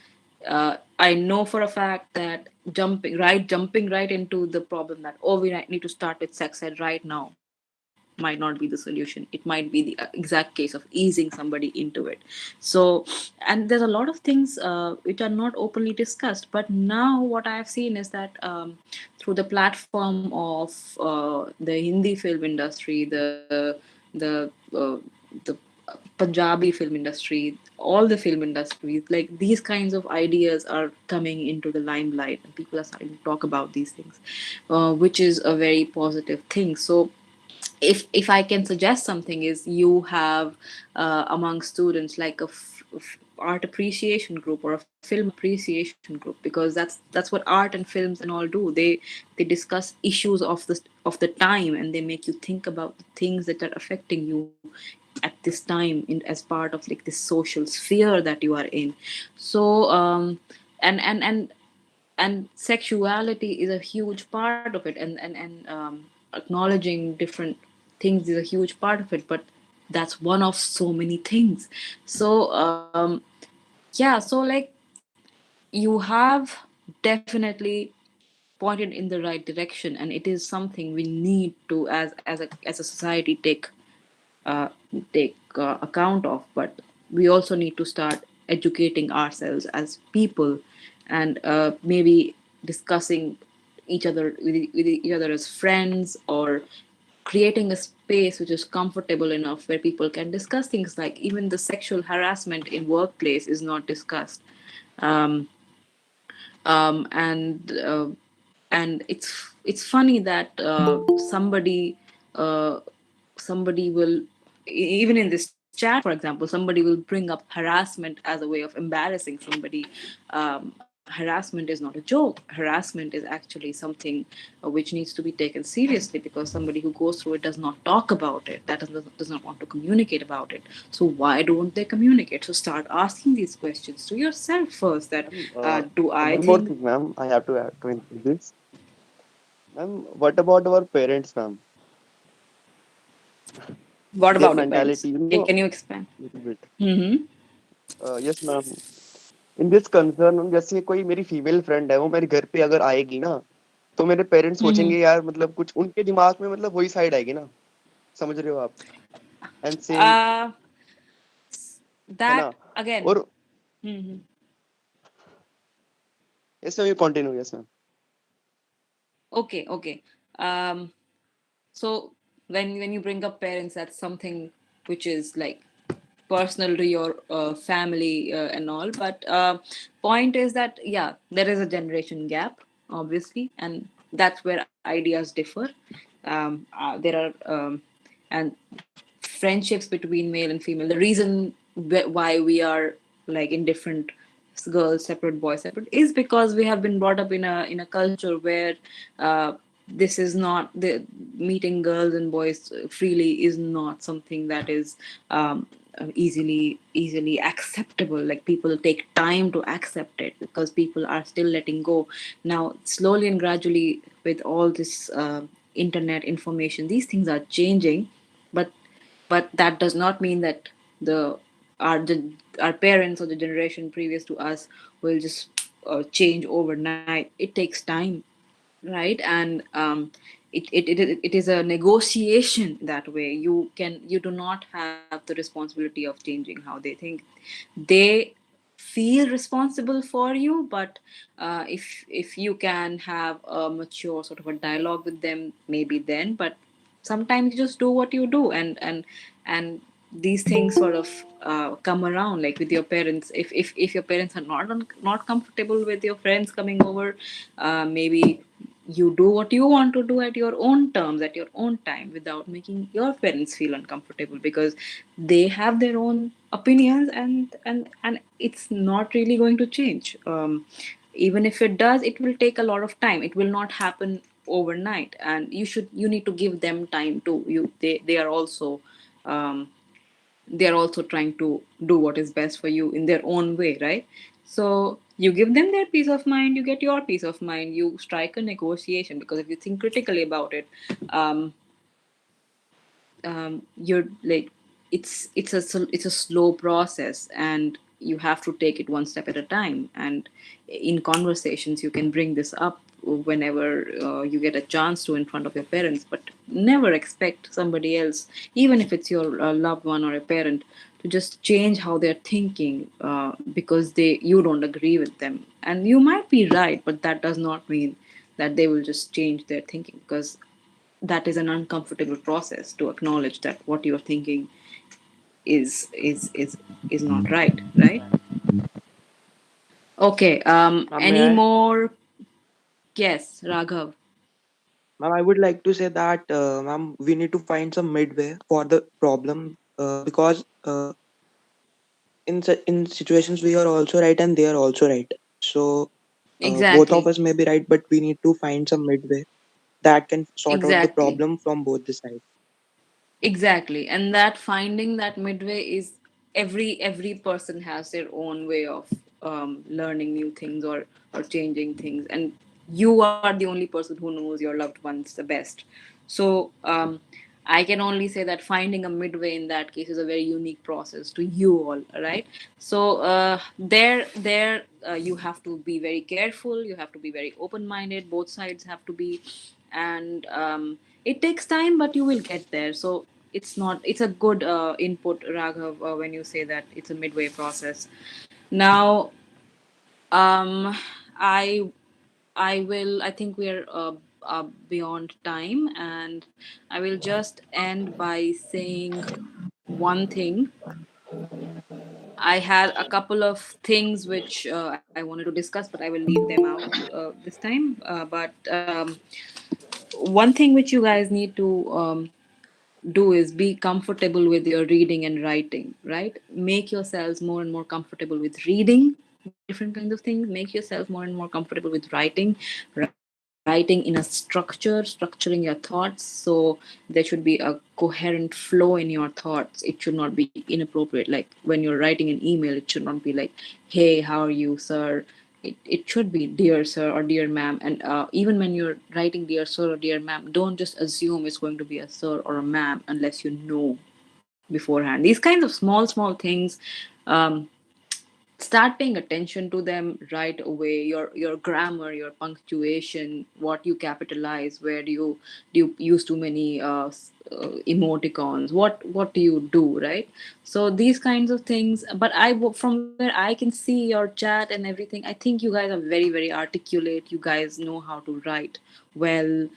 I know for a fact that jumping right into the problem, that oh, need to start with sex ed right now, might not be the solution. It might be the exact case of easing somebody into it. So, and there's a lot of things which are not openly discussed. But now what I have seen is that through the platform of the Hindi film industry, the Punjabi film industry, all the film industries, like these kinds of ideas are coming into the limelight, and people are starting to talk about these things, which is a very positive thing. So if I can suggest something, is you have among students like art appreciation group or a film appreciation group, because that's what art and films and all do. They discuss issues of the time, and they make you think about the things that are affecting you at this time as part of like this social sphere that you are in. So and and and and sexuality is a huge part of it, and acknowledging different things is a huge part of it, but that's one of so many things. So yeah, so like you have definitely pointed in the right direction, and it is something we need to as a society take account of. But we also need to start educating ourselves as people, and maybe discussing with each other as friends, or creating a space which is comfortable enough where people can discuss things, like even the sexual harassment in workplace is not discussed. um, um, and uh, and it's funny that uh, somebody will, even in this chat, for example, somebody will bring up harassment as a way of embarrassing somebody. Harassment is not a joke. Harassment is actually something which needs to be taken seriously, because somebody who goes through it does not talk about it, that does not want to communicate about it. So why don't they communicate? So start asking these questions to yourself first, that Ma'am, do I one more think, thing, ma'am. I have to add to in this. Ma'am, what about our parents, ma'am? what Their about the parents? mentality, Can you expand? little bit. Mm-hmm. Yes, ma'am. In this concern, जैसे कोई मेरी female friend है, वो मेरे घर पे अगर आएगी ना, तो मेरे पेरेंट्स Mm-hmm. सोचेंगे यार, मतलब कुछ उनके दिमाग में मतलब वही साइड आएगी ना, समझ रहे हो आप? एंड सेम, uh है that ना? again. और Mm-hmm. Yes ma'am, you continue, yes ma'am. Okay. um so when you bring up parents, that's something which is like personal to your family and all. But point is that, yeah, there is a generation gap, obviously, and that's where ideas differ. There are and friendships between male and female. The reason why we are like in different, girls separate, boys separate, is because we have been brought up in a culture where this is not the meeting girls and boys freely is not something that is easily acceptable. Like people take time to accept it because people are still letting go. Now slowly and gradually, with all this internet information, these things are changing. But but that does not mean that the our parents or the generation previous to us will just change overnight. It takes time, right? And it is a negotiation. That way you do not have the responsibility of changing how they think. They feel responsible for you, but if you can have a mature sort of a dialogue with them, maybe then. But sometimes you just do what you do, and these things sort of come around. Like with your parents, if your parents are not comfortable with your friends coming over, maybe you do what you want to do at your own terms, at your own time, without making your parents feel uncomfortable, because they have their own opinions, and it's not really going to change. Even if it does, it will take a lot of time. It will not happen overnight, and you need to give them time too. They are also um, they are also trying to do what is best for you in their own way, right? So you give them their peace of mind, you get your peace of mind, you strike a negotiation. Because if you think critically about it, um, you're like, it's a slow process, and you have to take it one step at a time. And in conversations you can bring this up whenever you get a chance to in front of your parents, but never expect somebody else, even if it's your loved one or a parent, to just change how they're thinking because they you don't agree with them. And you might be right, but that does not mean that they will just change their thinking, because that is an uncomfortable process to acknowledge that what you're thinking is is is is not right, right? Okay, Ma'am, may any I? more? Yes, Raghav. Ma'am, I would like to say that, ma'am, we need to find some midway for the problem, because in situations we are also right and they are also right. So both of Exactly. us may be right, but we need to find some midway that can sort out the Exactly. problem from both the sides. Exactly. And that finding that midway is, every person has their own way of learning new things, or changing things, and you are the only person who knows your loved ones the best. So I can only say that finding a midway in that case is a very unique process to you all, right? So there you have to be very careful, you have to be very open minded, both sides have to be. And it takes time, but you will get there. So it's a good input, Raghav, when you say that it's a midway process. Now um i I think we're beyond time, and I will just end by saying one thing. I had a couple of things which I wanted to discuss, but I will leave them out this time. But one thing which you guys need to do is be comfortable with your reading and writing, right? Make yourselves more and more comfortable with reading different kinds of things. Make yourself more and more comfortable with writing in a structure, structuring your thoughts. So there should be a coherent flow in your thoughts. It should not be inappropriate. Like when you're writing an email, it should not be like, hey, how are you, sir? It should be dear sir or dear ma'am. And even when you're writing dear sir or dear ma'am, don't just assume it's going to be a sir or a ma'am unless you know beforehand. These kinds of small things, um, start paying attention to them right away. Your grammar, your punctuation, what you capitalize, where do you use too many emoticons, what do you do, right? So these kinds of things. But from where I can see your chat and everything, I think you guys are very articulate. You guys know how to write well.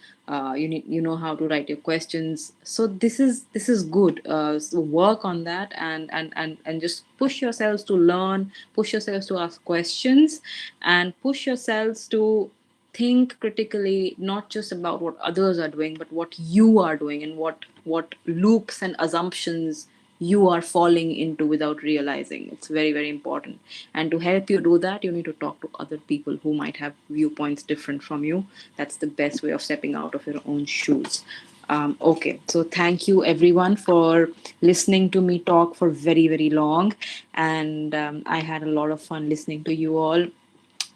You know how to write your questions. So this is good. So work on that, and just push yourselves to learn, push yourselves to ask questions, and push yourselves to think critically, not just about what others are doing, but what you are doing, and what loops and assumptions you are falling into without realizing. It's very, very important. And to help you do that, you need to talk to other people who might have viewpoints different from you. That's the best way of stepping out of your own shoes. Okay, so thank you everyone for listening to me talk for very, very long. And I had a lot of fun listening to you all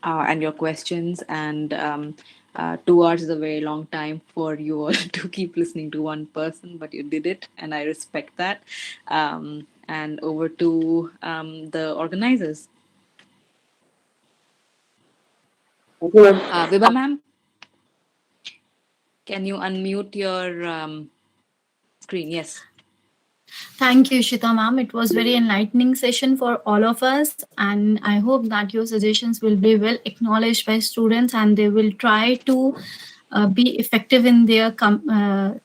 and your questions. And 2 hours is a very long time for you all to keep listening to one person, but you did it, and I respect that. And over to the organizers. Thank you, ma'am. Vibha ma'am, can you unmute your screen? Yes. Thank you, Shita ma'am. It was very enlightening session for all of us, and I hope that your suggestions will be well acknowledged by students, and they will try to be effective in their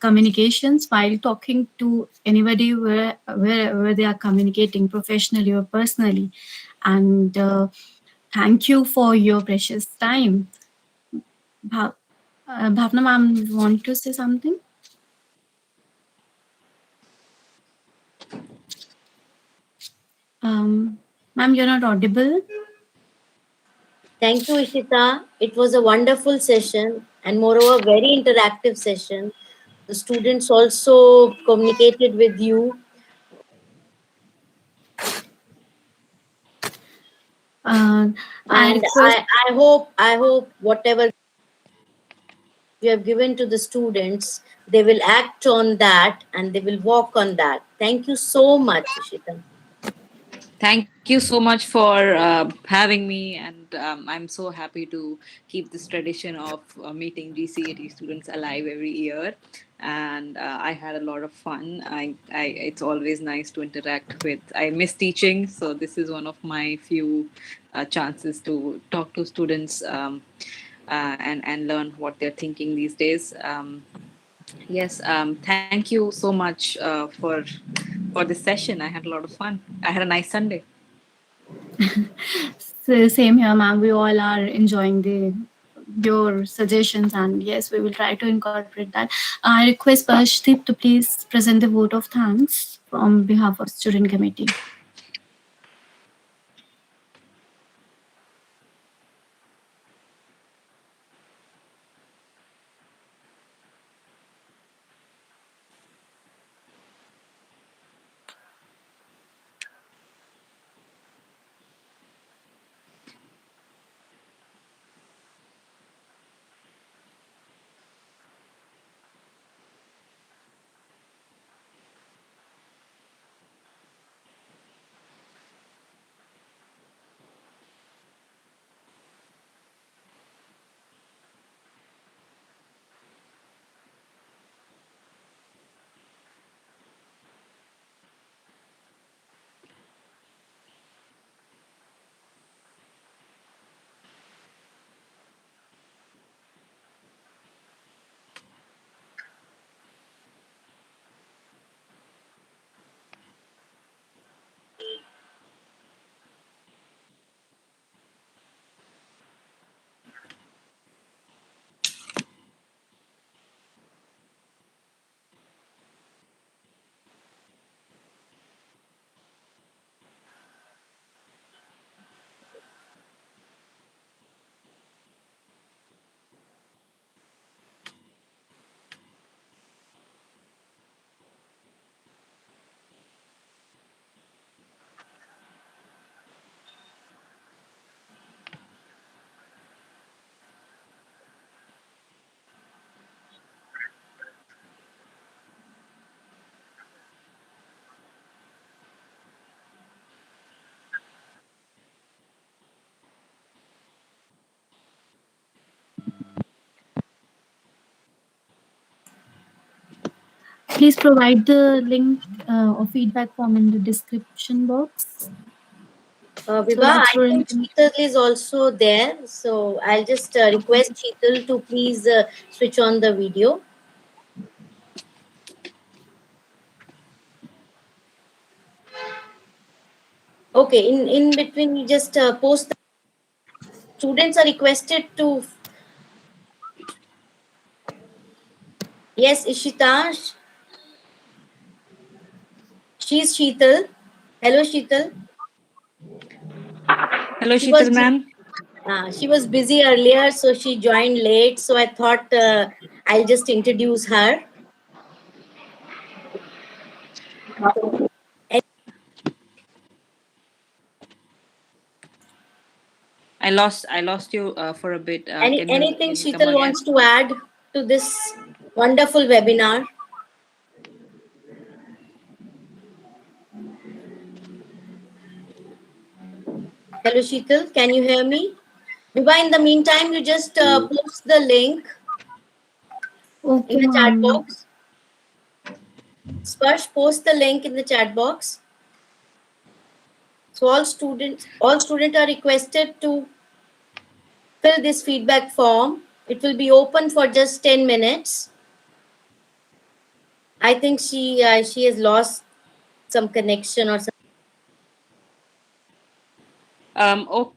communications while talking to anybody wherever they are communicating professionally or personally. And thank you for your precious time. Bhavna ma'am, want to say something? Ma'am, you're not audible. Thank you, Ishita. It was a wonderful session and moreover very interactive session. The students also communicated with you. Uh, I And request. I hope whatever you have given to the students, they will act on that and they will walk on that. Thank you so much, Ishita. Thank you so much for having me, and I'm so happy to keep this tradition of meeting GCET students alive every year. And I had a lot of fun. It's always nice to interact with. I miss teaching, so this is one of my few chances to talk to students and learn what they're thinking these days. Yes, thank you so much for this session. I had a lot of fun. I had a nice Sunday. Same here, ma'am. We all are enjoying the your suggestions, and yes, we will try to incorporate that. I request Parshdeep to please present the vote of thanks from behalf of student committee. Please provide the link or feedback form in the description box so Vibha, that I think students can. Sheetal is also there. So I'll just request Sheetal to please switch on the video. Okay, in between, you just post the students are requested to Yes, Ishita. She's Sheetal. Hello, Sheetal. Hello, She was Sheetal ma'am. she was busy earlier, so she joined late. So I thought I'll just introduce her. So, I lost you for a bit. anything Can you come Sheetal again? wants to add to this wonderful webinar? Hello, Sheetal. Can you hear me? Viva, in the meantime, you just post the link in Okay, the chat ma'am. box. Sparsh, post the link in the chat box. So all students are requested to fill this feedback form. It will be open for just 10 minutes. I think she has lost some connection or something. Oh,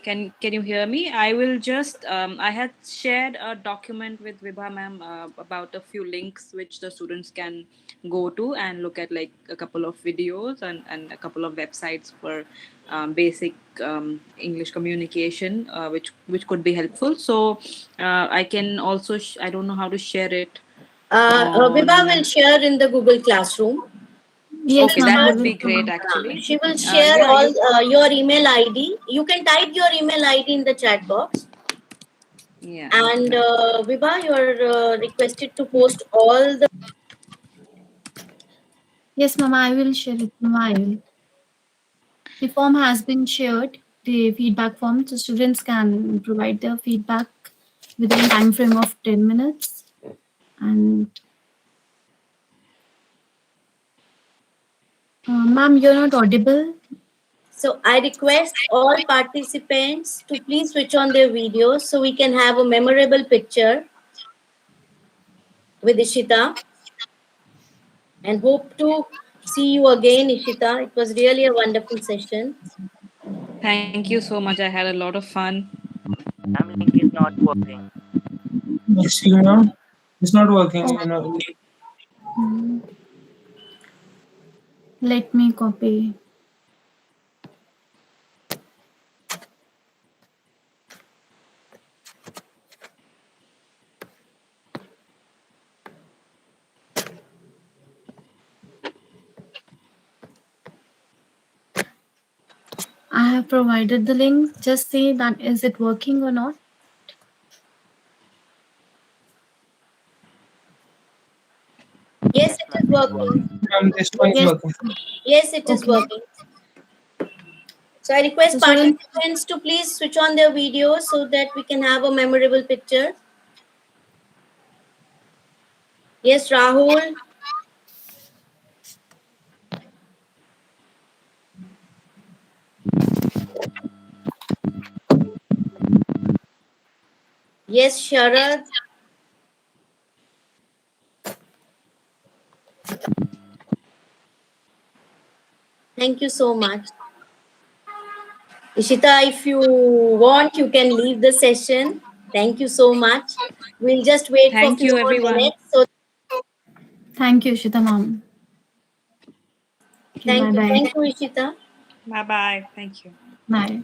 can you hear me? I will just I had shared a document with Vibha ma'am about a few links which the students can go to and look at, like a couple of videos and a couple of websites for basic English communication, which could be helpful. So I can also I don't know how to share it Vibha will on. share in the Google Classroom. She Yes, will Okay, ma'am. that I share, would will be great actually. she will share Yeah, all you. your email ID. You can type your email ID in the chat box. Yeah, And right. Vibha, you are requested to post all the. Yes, ma'am. I will share it. Ma'am, I will. The form has been shared. The feedback form, so students can provide their feedback within time frame of 10 minutes. And ma'am, you're not audible. So I request all participants to please switch on their videos so we can have a memorable picture with Ishita. And hope to see you again, Ishita. It was really a wonderful session. Thank you so much. I had a lot of fun. Ma'am, link is not working. Yes, you know, it's not working. Oh, mm, let me copy. I have provided the link. Just say that is it working or not. Yes, Yes, it ma'am, is it's working. working. this one is Yes, Yes. working. yes, it is Okay. working. So I request So students, participants to please switch on their videos so that we can have a memorable picture. Yes, Rahul. Yes, Sharad. Thank you so much. Ishita, if you want, you can leave the session. Thank you so much. We'll just wait for a Thank few you, more everyone. minutes. So thank you, Shita ma'am. Okay, bye bye. thank you, Ishita. Bye bye. Thank you. Bye.